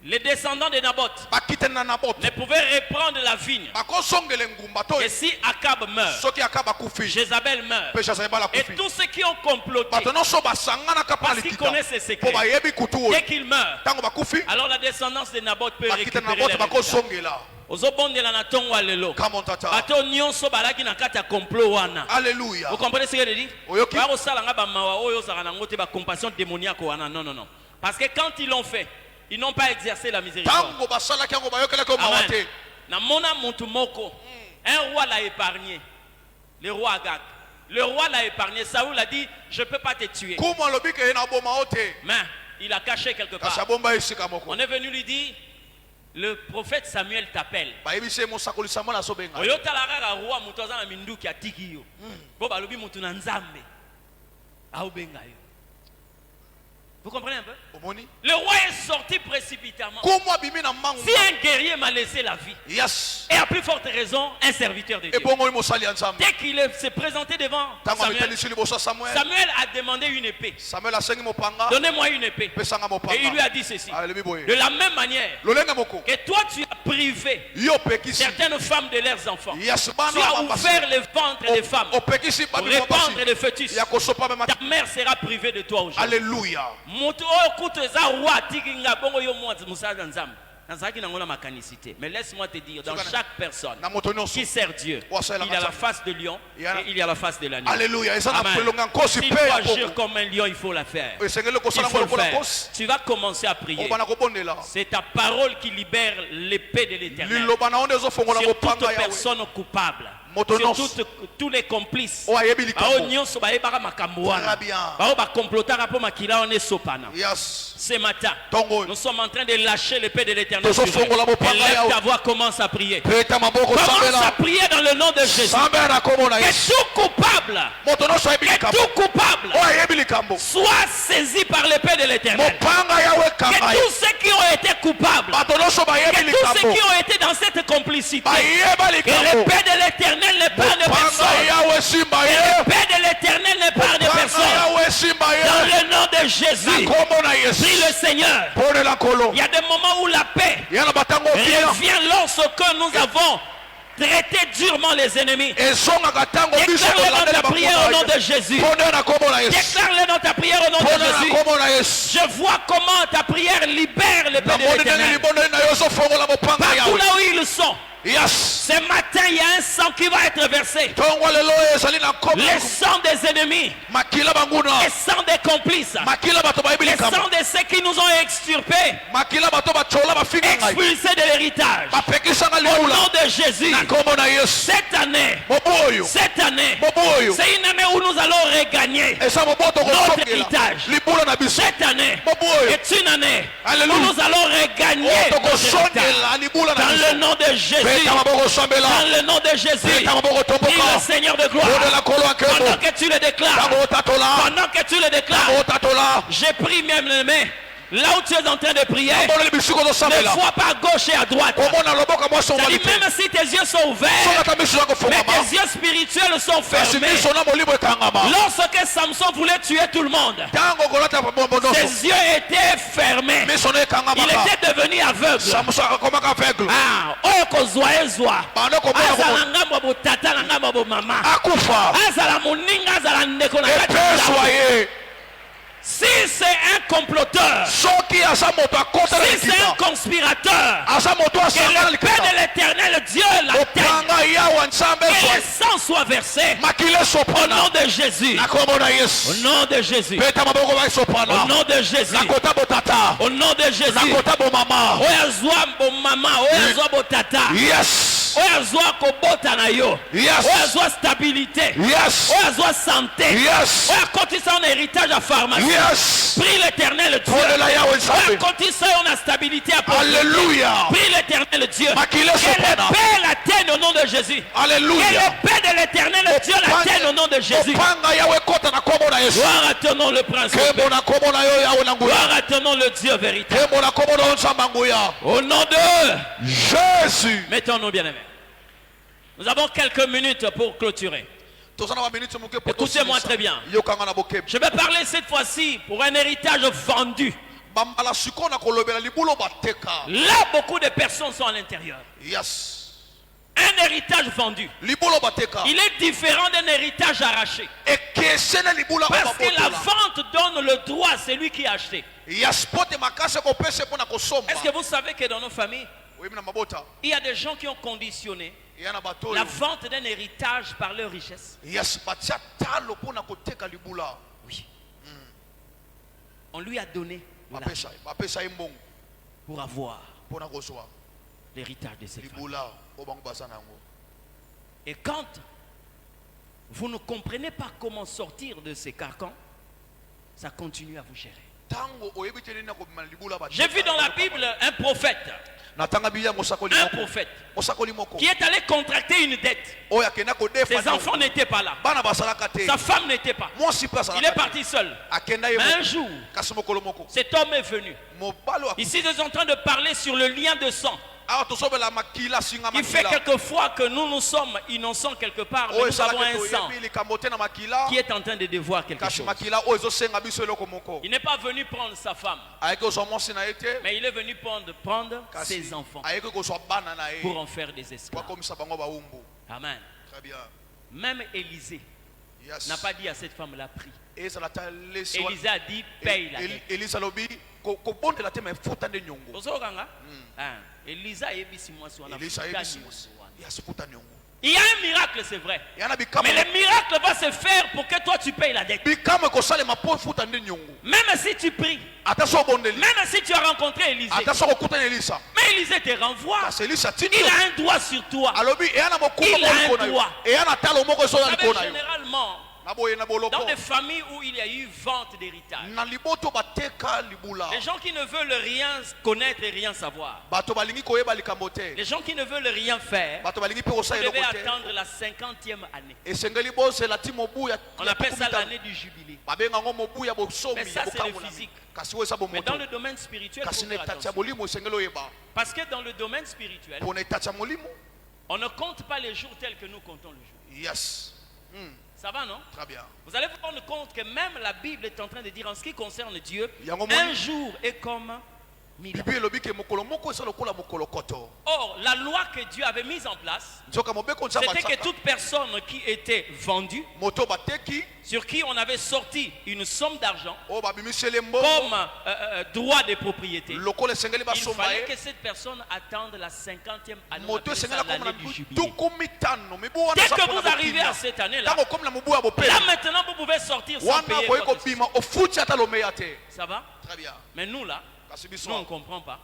Speaker 2: Les descendants de Naboth
Speaker 1: bakitani na Naboth.
Speaker 2: ne pouvaient reprendre la vigne.
Speaker 1: Bakosongela engumba to
Speaker 2: Et si Akab meurt,
Speaker 1: soki aka bakufi.
Speaker 2: Jézabel meurt,
Speaker 1: Pe Jezabel bala
Speaker 2: et
Speaker 1: kufi.
Speaker 2: tous ceux qui ont comploté,
Speaker 1: Bato nyonso basanganaka pa
Speaker 2: parce qu'ils
Speaker 1: likita.
Speaker 2: connaissent ses
Speaker 1: Po
Speaker 2: secrets,
Speaker 1: bayebi kutu oyo.
Speaker 2: dès qu'ils meurent,
Speaker 1: Ntango bakufi
Speaker 2: alors la descendance de Naboth peut
Speaker 1: bakitani na
Speaker 2: récupérer
Speaker 1: Naboth
Speaker 2: les héritage.
Speaker 1: bakosongela.
Speaker 2: Ozobondela na tongo lelo.
Speaker 1: Kama tata.
Speaker 2: Bato nyonso balaki na kati ya complot wana.
Speaker 1: Alléluia.
Speaker 2: Vous comprenez ce que je dis?
Speaker 1: Oyoki.
Speaker 2: Bakosala nga bamawa oyo ozala nango te ba compassion démoniaque wana. Non, non, non. Parce que quand ils l'ont fait, ils n'ont pas exercé la miséricorde.
Speaker 1: Tango basalaki yango bayokelaki yo mawa te.
Speaker 2: Amen. Namona muntu moko. Un roi l'a épargné. Le roi Agag. Le roi l'a épargné. Saoul a dit, je ne peux pas te tuer.
Speaker 1: Kuma lobi ke na boma ote.
Speaker 2: Mais il a caché quelque
Speaker 1: Kasi
Speaker 2: part.
Speaker 1: abomba esika moko.
Speaker 2: On est venu lui dire, le prophète Samuel t'appelle.
Speaker 1: Bayebisi mosakolisa mwana azobenga.
Speaker 2: Oyotala kaka roi mutu aza na minduki atiki yo. Bo balobi mutu na nzambe. Aobenga yo. Vous comprenez un peu?
Speaker 1: Omoni?
Speaker 2: Le roi est sorti précipitamment.
Speaker 1: Kuma bimi na mangu.
Speaker 2: Si un guerrier m'a laissé la vie,
Speaker 1: Yes.
Speaker 2: et à plus forte raison, un serviteur de Dieu.
Speaker 1: Ebongo mosali ya nzambe.
Speaker 2: Dès qu'il s'est présenté devant
Speaker 1: Tango
Speaker 2: Samuel,
Speaker 1: ametelisi liboso Samuel.
Speaker 2: Samuel a demandé une épée.
Speaker 1: Samuel asengi mopanga.
Speaker 2: Donnez-moi une épée.
Speaker 1: Pesanga mopanga.
Speaker 2: Et il lui a dit ceci.
Speaker 1: Alebi boye.
Speaker 2: De la même manière
Speaker 1: Lolenge moko.
Speaker 2: que toi tu as privé
Speaker 1: Yo pekisi.
Speaker 2: certaines femmes de leurs enfants.
Speaker 1: Yes
Speaker 2: Tu
Speaker 1: bana
Speaker 2: as ouvert les ventres des femmes
Speaker 1: opekisi
Speaker 2: pour
Speaker 1: babi
Speaker 2: répandre
Speaker 1: mabasi.
Speaker 2: le fœtus.
Speaker 1: Ya kosopa mema.
Speaker 2: Ta mère sera privée de toi aujourd'hui.
Speaker 1: Alléluia.
Speaker 2: Moto oyo kutu eza roi atiki nga bongo yo musala na nzambe. Nazalaki nango na makanicité. Mais laisse-moi te dire, dans chaque personne
Speaker 1: Na moto nyonso.
Speaker 2: qui sert Dieu, il y a la face de lion et il y a la face de l'agneau.
Speaker 1: Alléluia. Eza na
Speaker 2: Amen.
Speaker 1: pelonga nkosi
Speaker 2: S'il
Speaker 1: pe
Speaker 2: faut
Speaker 1: ya
Speaker 2: agir
Speaker 1: poko.
Speaker 2: comme un lion, il faut la faire.
Speaker 1: Esengeli
Speaker 2: Il
Speaker 1: kosala
Speaker 2: faut le
Speaker 1: ngolo
Speaker 2: faire.
Speaker 1: kosi.
Speaker 2: Tu vas commencer à prier.
Speaker 1: Obana kobondela.
Speaker 2: C'est ta parole qui libère l'épée de l'éternel.
Speaker 1: Liloba na onde ezofongola
Speaker 2: Sur toute
Speaker 1: mopanga yawe.
Speaker 2: personne coupable.
Speaker 1: Moto
Speaker 2: Sur
Speaker 1: nyonso.
Speaker 2: tous les complices.
Speaker 1: O ayebi
Speaker 2: Bao
Speaker 1: likambo.
Speaker 2: nyonso bayebaka makambo wana.
Speaker 1: Très bien.
Speaker 2: Bao bakomplotaka po makila wana esopana.
Speaker 1: Yes.
Speaker 2: Ce matin,
Speaker 1: Tongo.
Speaker 2: nous sommes en train de lâcher l'épée de l'éternel.
Speaker 1: Tozo
Speaker 2: sur eux.
Speaker 1: fongola mopanga
Speaker 2: Et lève
Speaker 1: yawe.
Speaker 2: ta voix, commence à prier.
Speaker 1: Peta maboko
Speaker 2: Commence à
Speaker 1: sambela.
Speaker 2: prier dans le nom de Jésus.
Speaker 1: Sambela komo na
Speaker 2: Que
Speaker 1: Yesu.
Speaker 2: tout coupable,
Speaker 1: Moto nyonso ayebi
Speaker 2: que
Speaker 1: likambo.
Speaker 2: tout coupable
Speaker 1: O ayebi likambo.
Speaker 2: soit saisi par l'épée de l'éternel.
Speaker 1: Mopanga yawe
Speaker 2: Que
Speaker 1: kanga.
Speaker 2: tous ceux qui ont été coupables,
Speaker 1: Bato nyonso bayebi
Speaker 2: que tous ceux
Speaker 1: likambo.
Speaker 2: qui ont été dans cette complicité,
Speaker 1: Bayeba
Speaker 2: que
Speaker 1: likambo.
Speaker 2: l'épée de l'éternel ne parle de
Speaker 1: Mopanga
Speaker 2: personne.
Speaker 1: yawe simba
Speaker 2: Que
Speaker 1: ye.
Speaker 2: l'épée de l'éternel ne parle de
Speaker 1: Mopanga
Speaker 2: personne.
Speaker 1: yawe simba
Speaker 2: Dans
Speaker 1: ye.
Speaker 2: le nom de Jésus,
Speaker 1: Kombo na
Speaker 2: prie le
Speaker 1: Yesu.
Speaker 2: Seigneur.
Speaker 1: Pone la kolo.
Speaker 2: Il y a des moments où la paix
Speaker 1: Yana batango pia.
Speaker 2: revient lorsque nous avons traité durement les ennemis.
Speaker 1: Ezongaka tango biso
Speaker 2: Déclare-le dans
Speaker 1: tolandela
Speaker 2: ta prière au nom
Speaker 1: bakongo.
Speaker 2: de Jésus.
Speaker 1: Pone na kombo na Yesu.
Speaker 2: Déclare-le dans ta prière au nom
Speaker 1: Pone
Speaker 2: de
Speaker 1: na
Speaker 2: Jésus.
Speaker 1: kombo na Yesu.
Speaker 2: Je vois comment ta prière libère l'épée de
Speaker 1: Namoni ndenge
Speaker 2: l'éternel.
Speaker 1: libondeli na yo ozofongola mopanga
Speaker 2: Partout
Speaker 1: yawe.
Speaker 2: là où ils sont.
Speaker 1: Yes.
Speaker 2: Ce matin, il y a un sang qui va être versé.
Speaker 1: Tongo lelo ezali na kombo.
Speaker 2: Le sang des ennemis.
Speaker 1: Makila banguna.
Speaker 2: Le sang des complices.
Speaker 1: Makila bato bayebi
Speaker 2: Le
Speaker 1: likambo.
Speaker 2: sang de ceux qui nous ont extirpés.
Speaker 1: Makila bato bachola bafinga ngai.
Speaker 2: Expulsés de l'héritage.
Speaker 1: Bapekisanga
Speaker 2: Au nom
Speaker 1: liula.
Speaker 2: de Jésus.
Speaker 1: Na kombo na Yesu.
Speaker 2: Cette année.
Speaker 1: Mobu oyo.
Speaker 2: Cette année.
Speaker 1: Mobu oyo.
Speaker 2: C'est une année où nous allons regagner.
Speaker 1: Eza moboto
Speaker 2: Notre
Speaker 1: kosongela.
Speaker 2: héritage.
Speaker 1: Libula na biso.
Speaker 2: Cette année
Speaker 1: Mobu oyo.
Speaker 2: est une année où
Speaker 1: Alléluia.
Speaker 2: nous allons regagner
Speaker 1: Moto
Speaker 2: notre héritage.
Speaker 1: kosongela libula na
Speaker 2: Dans
Speaker 1: biso.
Speaker 2: le nom de Jésus.
Speaker 1: Peta maboko sambela.
Speaker 2: Dans le nom de Jésus.
Speaker 1: Peta maboko
Speaker 2: Dis
Speaker 1: tomboka.
Speaker 2: le Seigneur de gloire.
Speaker 1: Pone la kolo akebo.
Speaker 2: Pendant que tu le déclares.
Speaker 1: Tango tatola.
Speaker 2: Pendant que tu le déclares.
Speaker 1: Tango tatola.
Speaker 2: J'ai pris même les mains Là où tu es en train de prier,
Speaker 1: Ambolo bisiko zo
Speaker 2: ne
Speaker 1: sambela.
Speaker 2: vois pas à gauche et à droite.
Speaker 1: Komona loboko mwasi
Speaker 2: C'est-à-dire,
Speaker 1: omali te.
Speaker 2: même si tes yeux sont ouverts,
Speaker 1: Soka ta miso yako
Speaker 2: mais
Speaker 1: fungama.
Speaker 2: tes yeux spirituels sont
Speaker 1: Kasi
Speaker 2: fermés.
Speaker 1: miso na molimo ekangama.
Speaker 2: Lorsque Samson voulait tuer tout le monde,
Speaker 1: Tango kolata bombo noso.
Speaker 2: ses yeux étaient fermés.
Speaker 1: Miso na ekangama.
Speaker 2: Il était devenu aveugle.
Speaker 1: Samson akomaka aveugle.
Speaker 2: Ah, oyo kozwa ezwa.
Speaker 1: Bando komona
Speaker 2: Azala
Speaker 1: ko
Speaker 2: ngambo bo tata na ngambo bo mama.
Speaker 1: akufa.
Speaker 2: Azala moninga azala ndeko na kati ya
Speaker 1: Epeswa
Speaker 2: ndako.
Speaker 1: ye.
Speaker 2: Si c'est un comploteur,
Speaker 1: Soki asa moto akota na
Speaker 2: si c'est un
Speaker 1: likita.
Speaker 2: conspirateur,
Speaker 1: Asa moto
Speaker 2: que
Speaker 1: asanga na
Speaker 2: le Père
Speaker 1: likita.
Speaker 2: de l'éternel Dieu l'atteigne,
Speaker 1: Opanga yawa nsambe
Speaker 2: que
Speaker 1: zwa.
Speaker 2: le sang soit versé
Speaker 1: Makile
Speaker 2: au
Speaker 1: sopana.
Speaker 2: nom de Jésus.
Speaker 1: Na kombo na
Speaker 2: Au
Speaker 1: Yesu.
Speaker 2: nom de Jésus.
Speaker 1: Peta maboko ba
Speaker 2: Au
Speaker 1: sopana.
Speaker 2: nom de Jésus.
Speaker 1: Na kota botata.
Speaker 2: Au nom de
Speaker 1: Na
Speaker 2: Jésus.
Speaker 1: kota bo mama.
Speaker 2: Oya zwa bo mama, oya zwa bo tata.
Speaker 1: Yes.
Speaker 2: Oya zwa kobota na yo.
Speaker 1: Yes.
Speaker 2: Oya zwa stabilité.
Speaker 1: Yes.
Speaker 2: Oya zwa santé.
Speaker 1: Yes.
Speaker 2: Oya kotisa un héritage à pharmacie.
Speaker 1: Yes.
Speaker 2: Prie l'éternel Dieu.
Speaker 1: Polela yawe
Speaker 2: Oya
Speaker 1: nsambe.
Speaker 2: kotisa une stabilité à
Speaker 1: Alléluia.
Speaker 2: Prie l'éternel Dieu.
Speaker 1: Makile
Speaker 2: Que le
Speaker 1: sopana.
Speaker 2: Père l'atteigne au nom de Jésus. Que
Speaker 1: Alléluia.
Speaker 2: le Père de l'éternel Dieu l'atteigne au nom de Jésus.
Speaker 1: Opanga yawe kota na kombo na Yesu.
Speaker 2: Gloire à ton nom le prince.
Speaker 1: Kembo na kombo na yo yawe na nguya.
Speaker 2: Gloire à ton nom le Dieu véritable.
Speaker 1: Kembo na kombo na nsamba nguya.
Speaker 2: Au nom de
Speaker 1: Jésus.
Speaker 2: mettons-nous bien aimés. Nous avons quelques minutes pour clôturer. Écoutez-moi très bien. Je vais parler cette fois-ci pour un héritage vendu. Là, beaucoup de personnes sont à l'intérieur.
Speaker 1: Yes.
Speaker 2: Un héritage vendu. Il est différent d'un héritage arraché. Parce que la vente donne le droit à celui qui a acheté. Est-ce que vous savez que dans nos familles, il y a des gens qui ont conditionné la vente d'un héritage par leur richesse? Oui. On lui a donné de l'argent pour avoir l'héritage de ses familles. Et quand vous ne comprenez pas comment sortir de ces carcans, ça continue à vous gérer. J'ai vu dans la Bible un prophète qui est allé contracter une dette. Ses enfants n'étaient pas là. Sa femme n'était pas. Il est parti seul. Mais un jour, cet homme est venu. Ici, nous sommes en train de parler sur le lien de sang. Il fait quelquefois que nous sommes innocents quelque part, mais nous avons un sang qui est en train de devoir quelque chose. Il n'est pas venu prendre sa femme, mais il est venu prendre ses enfants pour en faire des esclaves. Amen. Même Élisée n'a pas dit à cette femme-là, prie. Élisée a dit, paye la dette. Il y a un miracle, c'est vrai. Mais le miracle va se faire pour que toi tu payes la dette. Même si tu pries, même si tu as rencontré Élisée, mais Élisée te renvoie. Il a un droit sur toi. Il a un droit. Généralement, dans des familles où il y a eu vente d'héritage, les gens qui ne veulent rien connaître et rien savoir, les gens qui ne veulent rien faire, vous devez attendre la 50e année. On appelle ça l'année du jubilé. Mais ça, c'est le physique. Mais dans le domaine spirituel, faut faire attention. Parce que dans le domaine spirituel, on ne compte pas les jours tels que nous comptons le jour.
Speaker 1: Yes.
Speaker 2: Ça va, non?
Speaker 1: Très bien.
Speaker 2: Vous allez vous rendre compte que même la Bible est en train de dire, en ce qui concerne Dieu, un jour est comme 1000 ans. Or, la loi que Dieu avait mise en place, c'était que toute personne qui était vendue, sur qui on avait sorti une somme d'argent comme droit de propriété, il fallait que cette personne attende la 50e année, on appelle ça l'année du jubilé. Dès que vous arrivez à cette année-là, là maintenant vous pouvez sortir sans payer quoi que ce soit. Ça va?
Speaker 1: Très bien.
Speaker 2: Mais nous là, nous on ne comprend pas.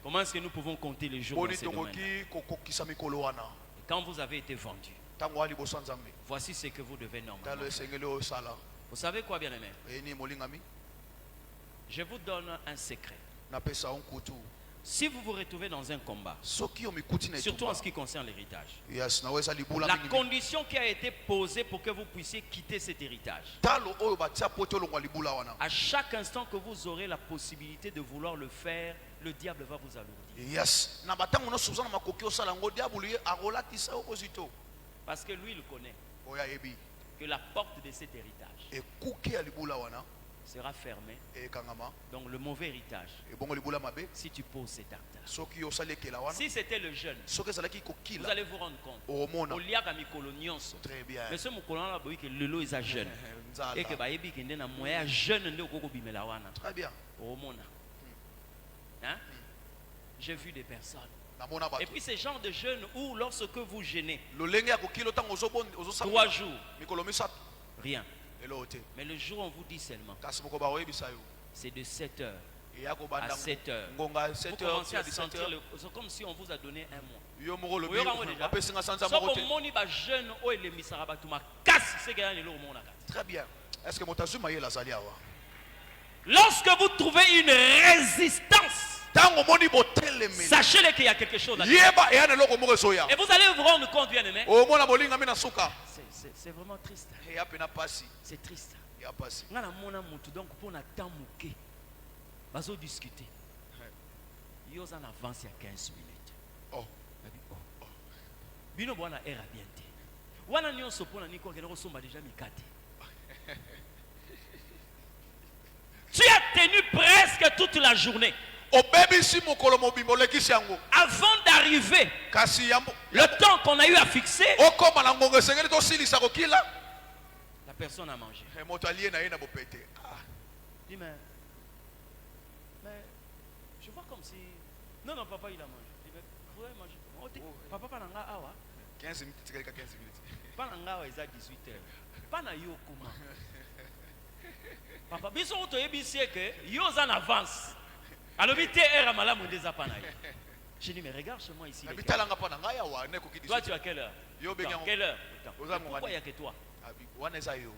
Speaker 2: Comment est-ce que nous pouvons compter les jours dans ces domaines-là? Quand vous avez été vendu, voici ce que vous devez normalement faire. Vous savez quoi, bien-aimé? Je vous donne un secret. Si vous vous retrouvez dans un combat,
Speaker 1: soki omikuti na
Speaker 2: surtout en
Speaker 1: etumba,
Speaker 2: ce qui concerne l'héritage,
Speaker 1: yes na wesa libula
Speaker 2: la
Speaker 1: mingi
Speaker 2: condition qui a été posée pour que vous puissiez quitter cet héritage,
Speaker 1: talo oyo batia poto longwa libula wana.
Speaker 2: à chaque instant que vous aurez la possibilité de vouloir le faire, le diable va vous alourdir.
Speaker 1: Yes na batango no suzana makoki osala ngo diabulu ye akolatisa opposito
Speaker 2: Parce que lui, il connaît
Speaker 1: oya yebi
Speaker 2: que la porte de cet héritage
Speaker 1: ekuke ya libula wana
Speaker 2: sera fermée.
Speaker 1: ekangama
Speaker 2: Donc le mauvais héritage,
Speaker 1: ebongo libula mabe
Speaker 2: si tu poses cet acte.
Speaker 1: soki osali ekela wana
Speaker 2: Si c'était le jeune,
Speaker 1: soki ezalaki
Speaker 2: vous
Speaker 1: kokila
Speaker 2: allez vous rendre compte.
Speaker 1: omona
Speaker 2: Oliaka mikolo nyonso.
Speaker 1: très bien
Speaker 2: Mais ce mokolo na boyi que lelo est jeune.
Speaker 1: Nzala.
Speaker 2: Et que ba yebi kende na moya jeune nde okoko bimela wana.
Speaker 1: très bien
Speaker 2: Omona. Hein? J'ai vu des personnes.
Speaker 1: namona
Speaker 2: Et
Speaker 1: bato
Speaker 2: puis ces genres de jeunes où lorsque vous gênez,
Speaker 1: lolenge ya kokila otango ozobon
Speaker 2: 3
Speaker 1: ozosala
Speaker 2: jours,
Speaker 1: mikolo misato
Speaker 2: rien.
Speaker 1: elo te
Speaker 2: Mais le jour où on vous dit seulement,
Speaker 1: kasi moko baoyebisa yo
Speaker 2: c'est de 7 heures
Speaker 1: eya
Speaker 2: à
Speaker 1: kobanda
Speaker 2: 7 heures.
Speaker 1: ngonga
Speaker 2: Vous
Speaker 1: 7 heures
Speaker 2: commencez à
Speaker 1: 17
Speaker 2: sentir,
Speaker 1: heures
Speaker 2: c'est comme si on vous a donné un mois.
Speaker 1: yo moko lobi
Speaker 2: Oyoka ngo déjà.
Speaker 1: bapesinga sanza
Speaker 2: So
Speaker 1: moko te
Speaker 2: komoni ba jeune o elemisaka bato makasi c'est gagné lelo mona kati.
Speaker 1: très bien est-ce que motazuma ye lazali awa
Speaker 2: Lorsque vous trouvez une résistance,
Speaker 1: tango omoni botelemeli
Speaker 2: sachez qu'il y a quelque chose là.
Speaker 1: yeba eya na eloko moko ezoya
Speaker 2: Et vous allez vous rendre compte, bien aimé.
Speaker 1: omona bolingami na suka
Speaker 2: C'est vraiment triste.
Speaker 1: eya pena pasi
Speaker 2: C'est triste.
Speaker 1: eya pasi
Speaker 2: Nga na mona mutu donc pour na temps moké. Bazo discuter. Yo en avance il y a 15 minutes.
Speaker 1: oh
Speaker 2: Bino bwana era bien te. Wana nyonso pona niko kena ko somba déjà mikate. Tu as tenu presque toute la journée
Speaker 1: obebisi mokolo mobimba olekisi yango
Speaker 2: avant d'arriver.
Speaker 1: kasi yambo
Speaker 2: Le temps qu'on a eu à fixer,
Speaker 1: okoma na ngongo esengeli tosilisa kokila
Speaker 2: la personne a mangé.
Speaker 1: moto alie na ye na bopete
Speaker 2: Dis mais je vois comme si non papa il a mangé. Il dit mais ouais manger. Oh, papa pas nanga awa.
Speaker 1: 15 minutes tikalika 15 minutes
Speaker 2: Pas nanga awa ils a 18 heures. Pas na yo comment. Papa biso to yebisi que yo en avance. Alors vite era malamu ndeza pa na yo. Je dis mais regarde chez moi ici.
Speaker 1: nabitalanga mpa na ngai awa ne koki
Speaker 2: Toi tu as quelle heure?
Speaker 1: Yo bengi yango
Speaker 2: Quelle heure?
Speaker 1: Oza
Speaker 2: Pourquoi
Speaker 1: ngongani.
Speaker 2: il y a que toi?
Speaker 1: wana eza yo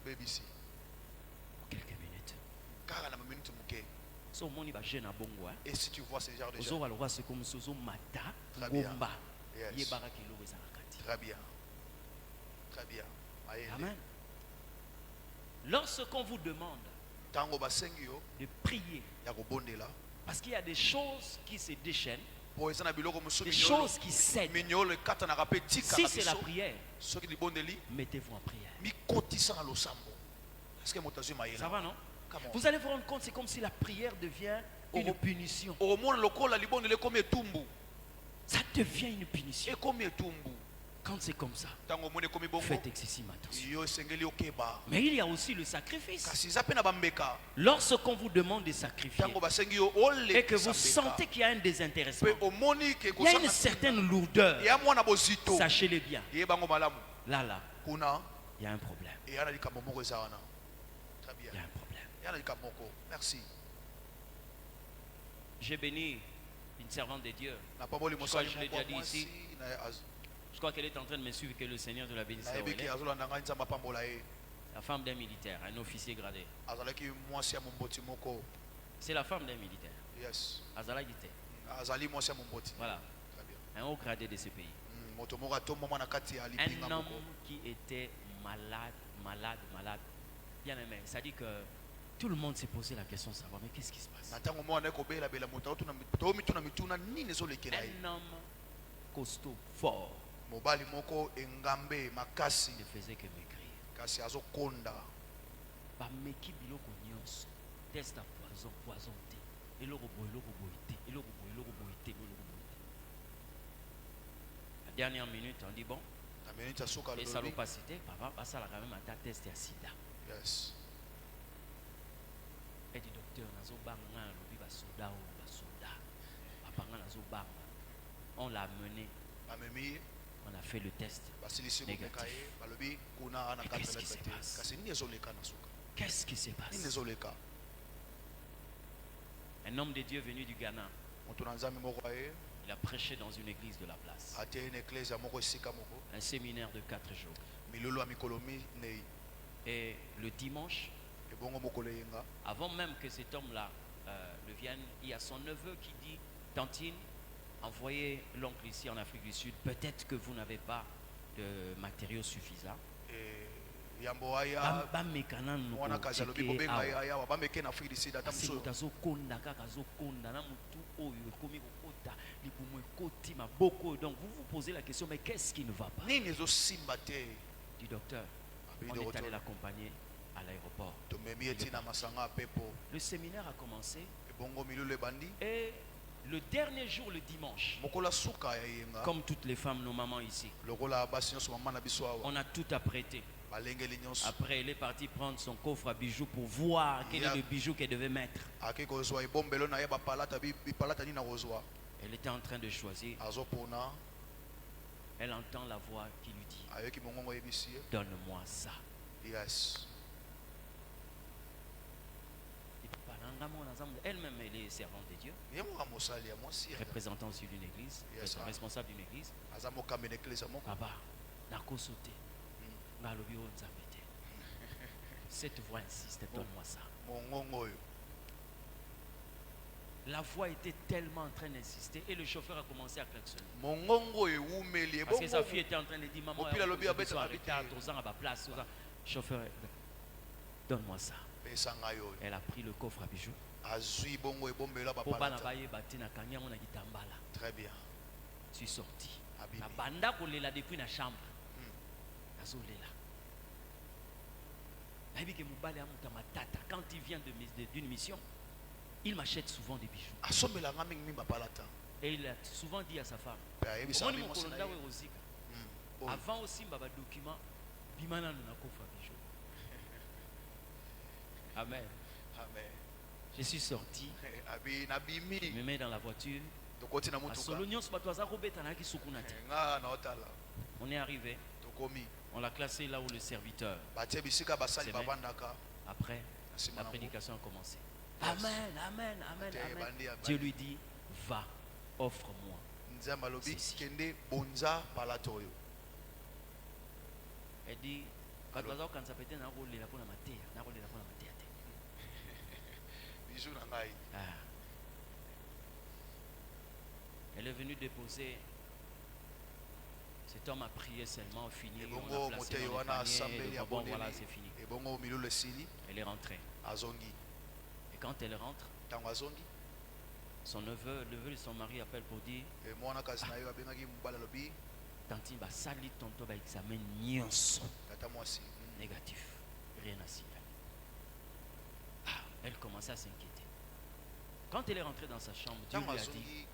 Speaker 1: obebisi
Speaker 2: Quelques minutes.
Speaker 1: kaka na maminute moke
Speaker 2: So moni ba jeune abongo hein.
Speaker 1: et si tu vois ce genre de
Speaker 2: Ozo
Speaker 1: gens
Speaker 2: va le voir c'est comme sozo mata
Speaker 1: Très bien.
Speaker 2: ngomba.
Speaker 1: Yes.
Speaker 2: Yebaka kilo ezalakati.
Speaker 1: très bien très bien ayende
Speaker 2: Amen. Lorsqu'on vous demande
Speaker 1: ntango basengi yo
Speaker 2: de prier,
Speaker 1: ya kobondela
Speaker 2: parce qu'il y a des choses qui se déchaînent,
Speaker 1: po eza na biloko mosusu
Speaker 2: des choses qui cèdent.
Speaker 1: minyolo ekatanaka mpe tikaka
Speaker 2: Si c'est la
Speaker 1: biso
Speaker 2: prière,
Speaker 1: soki libondeli
Speaker 2: mettez-vous en prière.
Speaker 1: mikotisa na losambo eske moto azwi
Speaker 2: Ça
Speaker 1: mayela
Speaker 2: va, non?
Speaker 1: Come on.
Speaker 2: Vous allez vous rendre compte, c'est comme si la prière devient une punition.
Speaker 1: omona lokola libondeli ekomi etumbu
Speaker 2: Ça devient une punition.
Speaker 1: ekomi etumbu
Speaker 2: Quand c'est comme ça,
Speaker 1: ntango omoni ekomi bongo
Speaker 2: faites excessivement attention.
Speaker 1: yo esengeli okeba
Speaker 2: Mais il y a aussi le sacrifice.
Speaker 1: kasi eza mpe na bambeka
Speaker 2: Lorsqu'on vous demande de sacrifier
Speaker 1: ntango basengi yo
Speaker 2: et que vous
Speaker 1: olekisa
Speaker 2: sentez qu'il y a un désintéressement,
Speaker 1: mpe omoni ke
Speaker 2: il y a une certaine lourdeur.
Speaker 1: ya mwana bozito
Speaker 2: Sachez-le bien.
Speaker 1: yebango malamu
Speaker 2: Là,
Speaker 1: kuna
Speaker 2: il y a un problème.
Speaker 1: eya na likambo moko eza wana très bien
Speaker 2: Il y a un problème.
Speaker 1: eya na likambo moko merci
Speaker 2: J'ai béni une servante de Dieu.
Speaker 1: napamboli mosali
Speaker 2: je l'ai
Speaker 1: moko
Speaker 2: déjà dit
Speaker 1: mwasi
Speaker 2: ici. Je crois qu'elle est en train de me suivre, que le Seigneur de la bénisse.
Speaker 1: nayebi ke azolanda ngai nzambe apambola ye
Speaker 2: La femme d'un militaire, un officier gradé.
Speaker 1: azalaki mwasi ya momboti moko
Speaker 2: C'est la femme d'un militaire.
Speaker 1: yes
Speaker 2: Azala Gite.
Speaker 1: azali mwasi ya momboti
Speaker 2: Voilà.
Speaker 1: très bien
Speaker 2: Un haut gradé de ce pays.
Speaker 1: moto moko atombama na kati ya lipinga
Speaker 2: Un homme
Speaker 1: moko
Speaker 2: qui était malade. Bien aimé. Ça dit que tout le monde s'est posé la question de savoir, mais qu'est-ce qui se passe?
Speaker 1: na ntango moko wana ekobelabela moto tomituna mituna nini ezolekela ye
Speaker 2: Un homme costaud, fort,
Speaker 1: mobali moko engambe makasi
Speaker 2: ne faisait que maigrir.
Speaker 1: kasi azokonda
Speaker 2: Bameki biloko nyonso. Test à poison te. Eloko boy te. Eloko boy te. La dernière minute, on dit bon,
Speaker 1: na minute ya suka
Speaker 2: et ça
Speaker 1: lolobi
Speaker 2: l'a pas cité, papa, ça l'a quand même un test à sida.
Speaker 1: yes
Speaker 2: Et dit docteur, nazo banga lobi basoda ou basoda. Papa nazo banga. On l'a amené,
Speaker 1: bamemi ye
Speaker 2: on a fait le test.
Speaker 1: basilisi komeka ye balobi kuna ana
Speaker 2: Et
Speaker 1: kati
Speaker 2: qu'est-ce qui
Speaker 1: ya
Speaker 2: se
Speaker 1: te
Speaker 2: passe?
Speaker 1: kasi nini ezoleka na suka
Speaker 2: Qu'est-ce qui se
Speaker 1: nini
Speaker 2: passe?
Speaker 1: ezoleka
Speaker 2: Un homme de Dieu venu du Ghana,
Speaker 1: moto na nzambe moko aye
Speaker 2: il a prêché dans une église de la place.
Speaker 1: atie une église ya moko esika moko
Speaker 2: Un séminaire de 4 jours.
Speaker 1: milolo ya mikolo minei
Speaker 2: Et le dimanche,
Speaker 1: ebongo mokolo yenga
Speaker 2: Avant même que cet homme-là le vienne, il y a son neveu qui dit, Tantine, envoyez l'oncle ici en Afrique du Sud. Peut-être que vous n'avez pas de matériaux suffisants.
Speaker 1: yambo aya mwana kazi alobi kobenga ye aya bameke na Afrique du Sud ata mosusu
Speaker 2: donc vous vous posez la question, mais qu'est-ce qui ne va pas?
Speaker 1: nini ezosimba te
Speaker 2: Du docteur, on est allé l'accompagner à l'aéroport.
Speaker 1: tomemi etina masanga ya pepo
Speaker 2: Le séminaire a commencé
Speaker 1: ebongo milulu ebandi
Speaker 2: et le dernier jour, le dimanche,
Speaker 1: mokola suka ya yenga
Speaker 2: comme toutes les femmes, nos mamans ici,
Speaker 1: lokola basi nyonso mama na biso awa
Speaker 2: on a tout apprêté.
Speaker 1: balengeli nyonso
Speaker 2: Après, elle est partie prendre son coffre à bijoux pour voir quel est le bijou qu'elle devait mettre.
Speaker 1: ake kozwa ebombelo na ye bapalata bipalata nini akozwa
Speaker 2: Elle était en train de choisir.
Speaker 1: azopona
Speaker 2: Elle entend la voix qui lui dit,
Speaker 1: ayoki mongongo oyebisi ye
Speaker 2: donne-moi ça.
Speaker 1: yes
Speaker 2: Elle-même, elle est servante de Dieu,
Speaker 1: ye moka mosali ya mwasi
Speaker 2: représentant aussi d'une église,
Speaker 1: Yes,
Speaker 2: responsable d'une église.
Speaker 1: aza mokambi na eklesa moko
Speaker 2: Papa, nakoso te. Ngalobi o nzambe te. Cette voix insiste, donne-moi ça.
Speaker 1: mongongo oyo
Speaker 2: La voix était tellement en train d'insister et le chauffeur a commencé à klaxonner.
Speaker 1: mongongo oyo ewumeli
Speaker 2: Parce que sa fille
Speaker 1: ebongo
Speaker 2: était en train de dire, maman,
Speaker 1: Au pire, elle a bien bête,
Speaker 2: place. Chauffeur, donne-moi ça.
Speaker 1: pesa ngai oyo
Speaker 2: Elle a pris le coffre à bijoux.
Speaker 1: azwi bongo ebombelo ya
Speaker 2: Pour bana
Speaker 1: bapalata
Speaker 2: bayeba te na kanya mona kitambala.
Speaker 1: très bien
Speaker 2: Je suis sorti.
Speaker 1: Abimi.
Speaker 2: Na banda kolela depuis la chambre. Nazolela. Nayebi ke mobali amuta matata. Quand il vient d'une mission, il m'achète souvent des bijoux.
Speaker 1: asombelanga mingi mingi bapalata
Speaker 2: Et il a souvent dit à sa femme,
Speaker 1: mpe ayebisaka
Speaker 2: omoni
Speaker 1: mingi mwasi
Speaker 2: mokolo
Speaker 1: na
Speaker 2: ndawe
Speaker 1: ye
Speaker 2: ozika.
Speaker 1: oyo
Speaker 2: Avant aussi ba document bimana na coffre à bijoux. Amen.
Speaker 1: amen
Speaker 2: Je suis sorti,
Speaker 1: nabimi
Speaker 2: je me mets dans la voiture.
Speaker 1: tokoti na
Speaker 2: À
Speaker 1: motuka
Speaker 2: solo nyonso bato aza kobeta na ki sukunati.
Speaker 1: nga naotala
Speaker 2: On est arrivé,
Speaker 1: tokomi
Speaker 2: on l'a classé là où le serviteur.
Speaker 1: batie bisika basali
Speaker 2: C'est vrai.
Speaker 1: bavandaka
Speaker 2: Après,
Speaker 1: na nsima
Speaker 2: la
Speaker 1: nango
Speaker 2: prédication a commencé.
Speaker 1: Yes.
Speaker 2: Amen, amen, amen,
Speaker 1: Ate
Speaker 2: amen.
Speaker 1: bandi ya
Speaker 2: Dieu
Speaker 1: bandi.
Speaker 2: lui dit, va, offre-moi.
Speaker 1: nzambe alobi
Speaker 2: Si, si.
Speaker 1: kende bonza palata oyo
Speaker 2: Elle dit, quand tu as quand ça peut être na kolela pona mateya, na kolela pona mateya te.
Speaker 1: bizu na ngai
Speaker 2: Ah. Elle est venue déposer. Cet homme a prié seulement, fini. On
Speaker 1: ebongo
Speaker 2: l'a placé
Speaker 1: moteyi
Speaker 2: dans
Speaker 1: wana
Speaker 2: le panier,
Speaker 1: asambeli
Speaker 2: et
Speaker 1: ya
Speaker 2: bon, voilà,
Speaker 1: bondeli
Speaker 2: c'est fini.
Speaker 1: ebongo milulu esili
Speaker 2: Elle est rentrée.
Speaker 1: azongi
Speaker 2: Et quand elle rentre,
Speaker 1: ntango azongi
Speaker 2: son neveu, le neveu de son mari appelle pour dire,
Speaker 1: mwana kasi na ye abengaki mobali alobi
Speaker 2: Tantine, sali tonto ba examen nyonso
Speaker 1: tata mwasi
Speaker 2: négatif. Rien à signaler. Ah, elle commençait à s'inquiéter. Quand elle est rentrée dans sa chambre, Dieu
Speaker 1: ntango
Speaker 2: lui a dit,
Speaker 1: azongi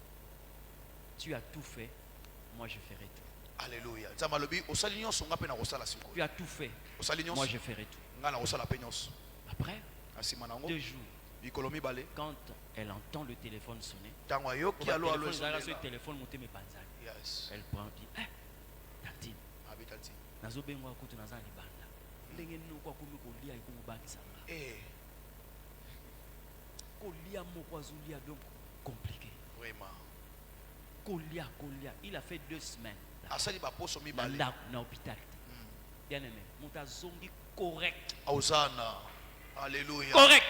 Speaker 2: tu as tout fait, moi je ferai tout.
Speaker 1: alleluya nzambe alobi osali nyonso nga mpe na kosala sikoyo
Speaker 2: Tu as tout fait,
Speaker 1: osali
Speaker 2: moi
Speaker 1: nyonso
Speaker 2: je ferai tout.
Speaker 1: nga na kosala mpe nyonso
Speaker 2: Après
Speaker 1: na nsima nango
Speaker 2: 2 jours,
Speaker 1: bikolo mibale
Speaker 2: quand elle entend le téléphone sonner,
Speaker 1: ntango ayoki alo alo
Speaker 2: ce
Speaker 1: esolela
Speaker 2: téléphone monté mes panzani.
Speaker 1: yes
Speaker 2: Elle prend dit, Tantine,
Speaker 1: abita ti
Speaker 2: nazobengwa kutu naza libanda. Ndenge nini kwa komi kolia ikomobakisanga. Kolia moko azulia donc compliqué.
Speaker 1: vraiment
Speaker 2: Kolia. Il a fait 2 semaines.
Speaker 1: asali baposo mibale
Speaker 2: Na hôpital. Bien aimé, montazongi correct.
Speaker 1: auzana alleluya
Speaker 2: Correct.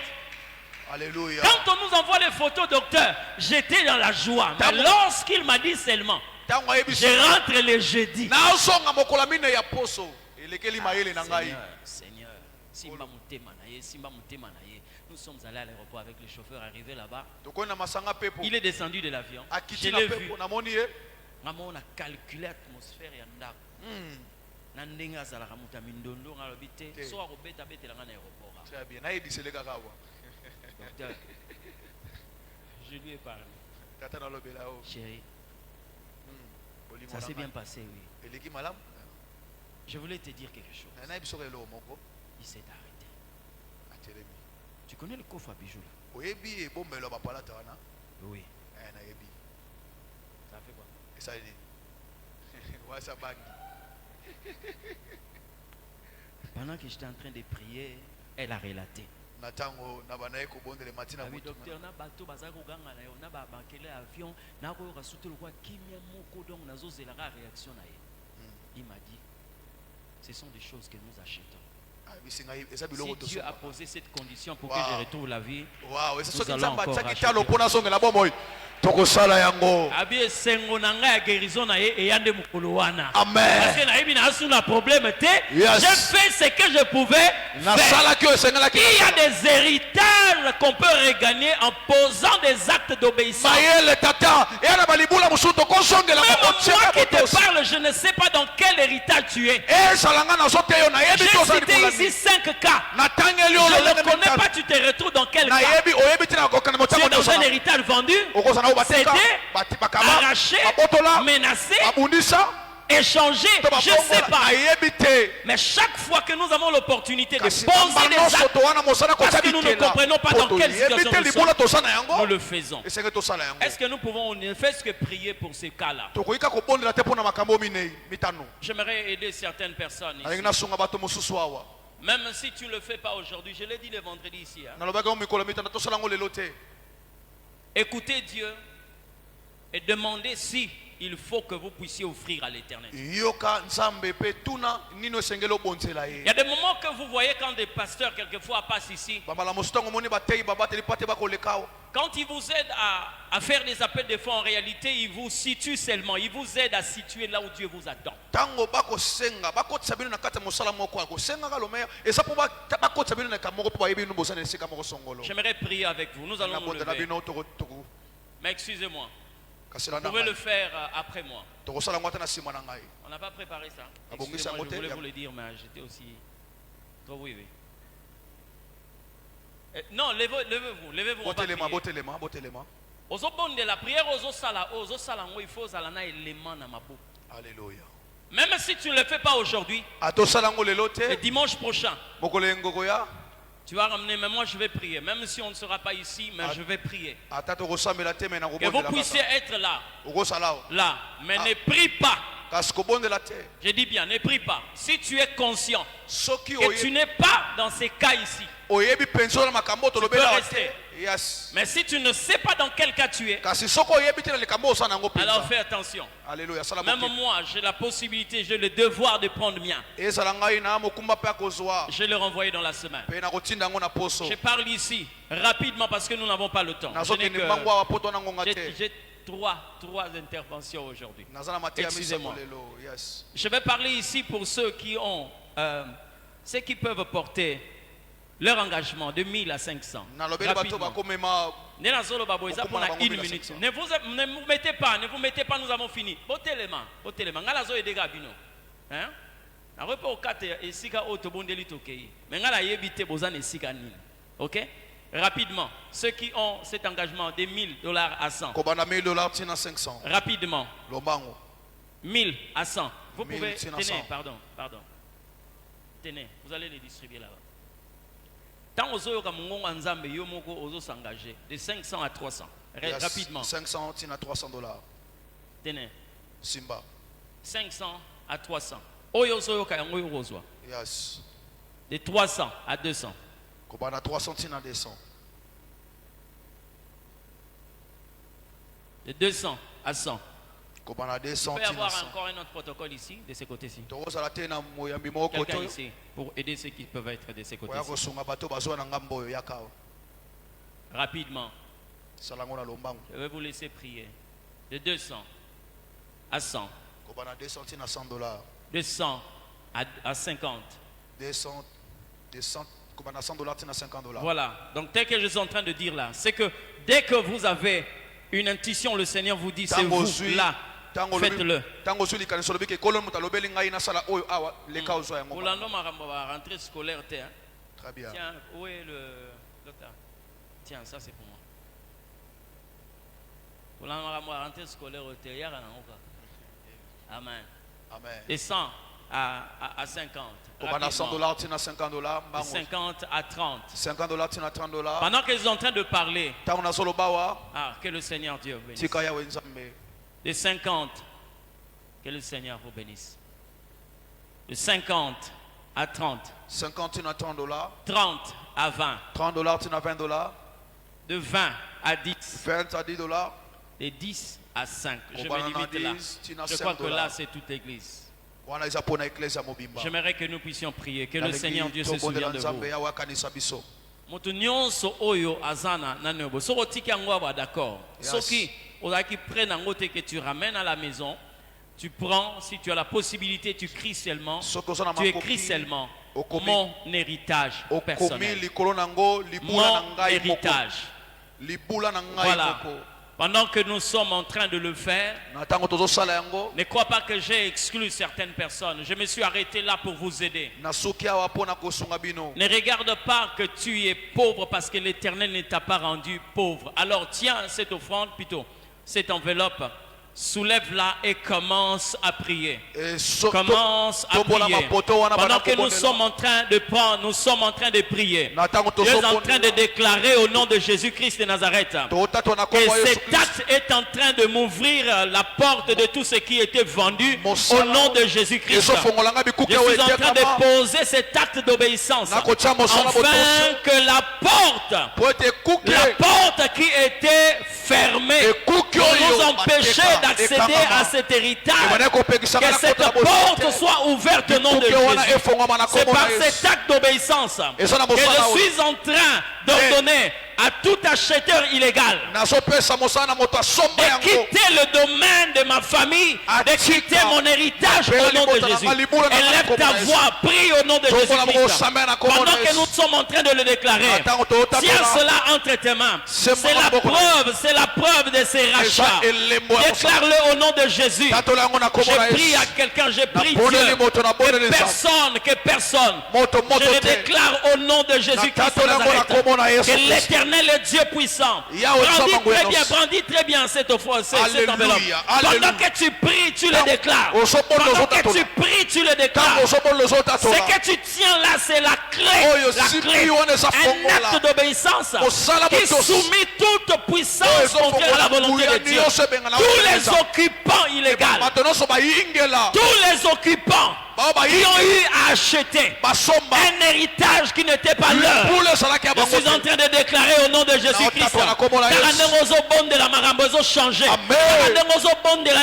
Speaker 1: alleluya
Speaker 2: Quand on nous envoie les photos, docteur, j'étais dans la joie. Mais lorsqu'il m'a dit seulement,
Speaker 1: ntango ayebi
Speaker 2: je rentre le jeudi.
Speaker 1: nazonga mokolo mine ya poso elekeli mayele na ngai
Speaker 2: Seigneur, Simba Mutema na ye. Nous sommes allés à l'aéroport avec le chauffeur arrivé là-bas.
Speaker 1: tokoi na masanga pepo
Speaker 2: Il est descendu de l'avion. Je
Speaker 1: akiti na
Speaker 2: l'ai vu.
Speaker 1: pepo namoni ye
Speaker 2: Maman, on a calculé l'atmosphère ya ndako. Na ndenge azalaka muta mindondo ngalobi te.
Speaker 1: Te.
Speaker 2: So akobeta betelanga na aéroport.
Speaker 1: très bien nayebisele kaka awa
Speaker 2: Docteur, je lui ai parlé.
Speaker 1: tata nalobela o
Speaker 2: Chérie,
Speaker 1: bolingo
Speaker 2: ça
Speaker 1: na
Speaker 2: s'est bien
Speaker 1: ngai.
Speaker 2: passé, oui.
Speaker 1: eleki malamu
Speaker 2: Je voulais te dire quelque chose.
Speaker 1: nayebi soki eloko moko
Speaker 2: Il s'est arrêté.
Speaker 1: atelemi
Speaker 2: Tu connais le coffre à bijoux là?
Speaker 1: oyebi ebombelo ya bapalata wana
Speaker 2: Oui.
Speaker 1: nayebi
Speaker 2: Ça fait quoi?
Speaker 1: esali nini wasa bangi
Speaker 2: Pendant que j'étais en train de prier, elle a relaté.
Speaker 1: na ntango na banaye kobondela mati na
Speaker 2: Ah oui,
Speaker 1: motu
Speaker 2: docteur, na bato baza koganga na yo, na ba bakele avion, na koyoka sute lokwa kimia moko donc nazozelaka réaction na ye. Il m'a dit, ce sont des choses que nous achetons. Si Dieu a posé cette condition pour que je retrouve la vie,
Speaker 1: Waouh, et c'est ce
Speaker 2: nous
Speaker 1: que
Speaker 2: allons
Speaker 1: nous
Speaker 2: encore
Speaker 1: avons
Speaker 2: acheter.
Speaker 1: tokosala yango.
Speaker 2: Abi sengo na ngai ya guérison na ye eyande mukolo wana.
Speaker 1: Amen.
Speaker 2: Parce que na yebi na asu na problème te.
Speaker 1: Yes.
Speaker 2: J'ai fait ce que je pouvais faire. Il y a des héritages qu'on peut regagner en posant des actes d'obéissance. Même moi qui te parle, je ne sais pas dans quel héritage tu es. J'ai cité ici 5 cas. Je ne connais pas, tu te retrouves dans quel cas. Tu es dans un héritage vendu, cédé, arraché, menacé, échangé, je ne sais pas. Mais chaque fois que nous avons l'opportunité de poser des actes, parce que nous ne comprenons pas dans quelle situation nous sommes, nous le faisons. Est-ce que nous pouvons ne faire que prier pour ces cas-là? J'aimerais aider certaines personnes ici. Même si tu ne le fais pas aujourd'hui, je l'ai dit le vendredi ici. Écoutez Dieu et demandez si il faut que vous puissiez offrir à l'Éternel. Il y a des moments que vous voyez quand des pasteurs quelquefois passent ici. Quand ils vous aident à faire des appels de fonds, en réalité, ils vous situent seulement. Ils vous aident à situer là où Dieu vous attend. J'aimerais prier avec vous. Nous allons nous lever. Mais excusez-moi. Vous pouvez le faire après moi. On n'a pas préparé ça. Excusez-moi, je voulais vous le dire, mais j'étais aussi trop oui. Non, levez-vous. Levez-vous. De la prière il faut élément dans ma bouche.
Speaker 1: Alléluia.
Speaker 2: Même si tu ne le fais pas aujourd'hui, le dimanche prochain, tu vas ramener, mais moi je vais prier. Même si on ne sera pas ici, mais je vais prier. Que vous puissiez être là. Là. Mais ne prie pas. Je dis bien, ne prie pas. Si tu es conscient que tu n'es pas dans ces cas ici, tu peux rester. Mais si tu ne sais pas dans quel cas tu es, alors fais attention. Même moi, j'ai la possibilité, j'ai le devoir de prendre mien. Je le renvoie dans la semaine. Je parle ici rapidement parce que nous n'avons pas le temps. J'ai trois interventions aujourd'hui. Excusez-moi. Je vais parler ici pour ceux qui ont, ceux qui peuvent porter leur engagement de 1000 à 500. Rapidement. Ne vous mettez pas, nous avons fini. Ok? Rapidement, ceux qui ont cet engagement de $1000 à 100. Rapidement. 1000 à 100. Vous pouvez. Tenez, pardon. Tenez, vous allez les distribuer là-bas. Tant aux autres, s'engager de 500 à 300. Rapidement.
Speaker 1: 500 à $300.
Speaker 2: Tenez.
Speaker 1: Simba.
Speaker 2: 500 à 300.
Speaker 1: Yes.
Speaker 2: De 300 à 200.
Speaker 1: 300 à 200.
Speaker 2: De 200 à 100. Il peut y avoir
Speaker 1: à
Speaker 2: encore un autre protocole ici, de ce côté-ci. Quelqu'un ici, pour aider ceux qui peuvent être de ce côté-ci. Rapidement. Je vais vous laisser prier. De 200 à 100. De 100 à 50. Voilà. Donc, tel que je suis en train de dire là, c'est que dès que vous avez une intuition, le Seigneur vous dit, c'est vous là. Faites-le. Rentrée scolaire.
Speaker 1: Très bien.
Speaker 2: Tiens, où est le docteur? Tiens, ça c'est pour moi. Pour la rentrée scolaire, amen.
Speaker 1: Amen.
Speaker 2: De 100 à 50.
Speaker 1: $50
Speaker 2: De 50 à 30.
Speaker 1: $50
Speaker 2: Pendant qu'ils sont en train de parler, que le Seigneur Dieu bénisse. De 50, que le Seigneur vous bénisse. De 50 à 30.
Speaker 1: 50 à $30.
Speaker 2: 30 à 20.
Speaker 1: $20.
Speaker 2: De 20 à 10.
Speaker 1: 20 à $10.
Speaker 2: De 10 à 5. Je me limite là. Je crois que là, c'est toute l'église. J'aimerais que nous puissions prier, que le Seigneur Dieu se souvienne de vous. Moto nyonso oyo azana na nebo. Soko tiki yango ba d'accord. Soki ozaki prenne yango te que tu ramènes à la maison, tu prends, si tu as la possibilité, tu cries seulement. Tu écris seulement mon héritage personnel. Mon héritage. Voilà. Pendant que nous sommes en train de le faire, ne crois pas que j'ai exclu certaines personnes. Je me suis arrêté là pour vous aider. Ne regarde pas que tu es pauvre parce que l'Éternel ne t'a pas rendu pauvre. Alors tiens cette offrande, plutôt cette enveloppe, soulève-la et commence à prier. Commence à prier. Pendant que nous sommes en train de prendre, nous sommes en train de prier. Dieu est en train de déclarer au nom de Jésus-Christ de Nazareth que cet acte est en train de m'ouvrir la porte de tout ce qui était vendu au nom de Jésus-Christ. Je suis en train de poser cet acte d'obéissance afin que la porte qui était fermée pour nous empêcher d'accéder à cet héritage, que cette porte soit ouverte au nom de Jésus. C'est par cet acte d'obéissance que je suis en train d'ordonner à tout acheteur illégal de quitter le domaine de ma famille, de quitter mon héritage au nom de Jésus. Élève ta voix, prie au nom de Jésus-Christ. Pendant que nous sommes en train de le déclarer, tiens cela entre tes mains. C'est la preuve de ces rachats. Déclare-le au nom de Jésus. J'ai prié à quelqu'un, j'ai prié Dieu. Que personne. Je le déclare au nom de Jésus-Christ de Nazareth. Que l'Éternel est Dieu puissant. Brandis très bien cette enveloppe. Pendant que tu pries, tu le déclares. Pendant que tu pries, tu le déclares. Ce que tu tiens là, c'est la clé. Un acte d'obéissance qui soumet toute puissance contraire à la volonté de Dieu. Tous les occupants illégaux, tous les occupants qui ont eu à acheter un héritage qui n'était pas leur. Je suis en train de déclarer au nom de Jésus-Christ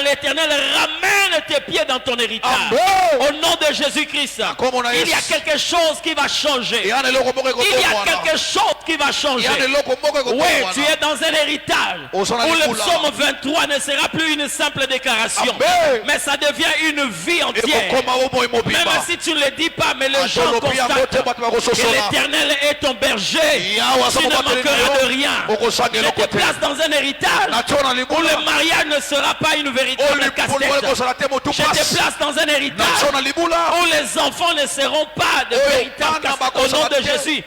Speaker 2: l'Éternel ramène tes pieds dans ton héritage. Au nom de Jésus-Christ, il y a quelque chose qui va changer. Il y a quelque chose qui va changer. Oui, tu es dans un héritage où le psaume 23 ne sera plus une simple déclaration, mais ça devient une vie entière. Même si tu ne le dis pas, mais les gens constatent que l'Éternel est ton berger. Tu ne manqueras de rien. Je te place dans un héritage où le mariage ne sera pas une véritable casse-tête. Je te place dans un héritage où les enfants ne seront pas de véritables casse-têtes. Au nom de Jésus.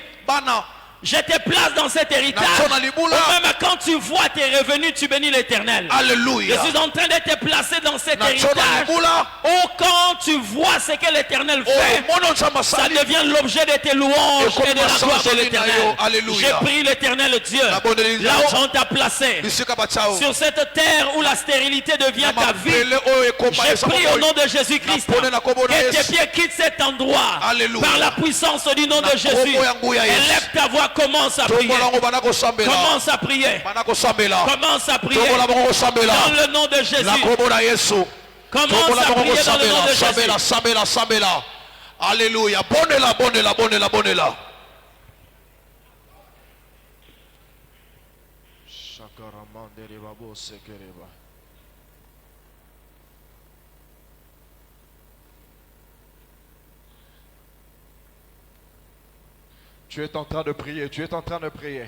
Speaker 2: Je te place dans cet héritage. Même quand tu vois tes revenus, tu bénis l'Éternel.
Speaker 1: Alléluia.
Speaker 2: Je suis en train de te placer dans cet héritage. Où quand tu vois ce que l'Éternel fait, ça devient l'objet de tes louanges et de la gloire de l'Éternel. J'ai pris l'Éternel Dieu là où on t'a placé. Sur cette terre où la stérilité devient ta vie. J'ai pris au nom de Jésus-Christ que tes pieds quittent cet endroit par la puissance du nom de Jésus. Élève ta voix. Commence à prier. Commence à prier. Commence à prier. Dans le nom de Jésus. Commence à prier dans le nom de Jésus.
Speaker 1: Alléluia. Bonne-la.
Speaker 3: Tu es en train de prier, tu es en train de prier.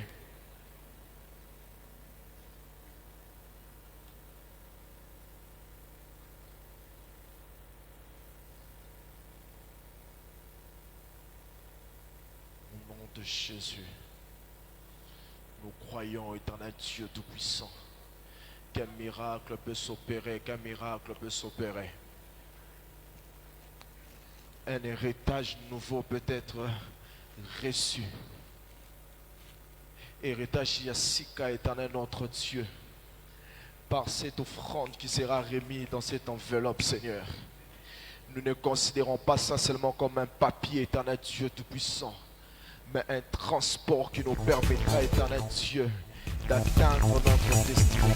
Speaker 3: Au nom de Jésus, nous croyons, éternel Dieu Tout-Puissant, qu'un miracle peut s'opérer, Un héritage nouveau peut être reçu. Héritage Yassika, éternel notre Dieu, par cette offrande qui sera remise dans cette enveloppe, Seigneur. Nous ne considérons pas ça seulement comme un papier, éternel Dieu Tout-Puissant, mais un transport qui nous permettra, éternel Dieu, d'atteindre notre destinée.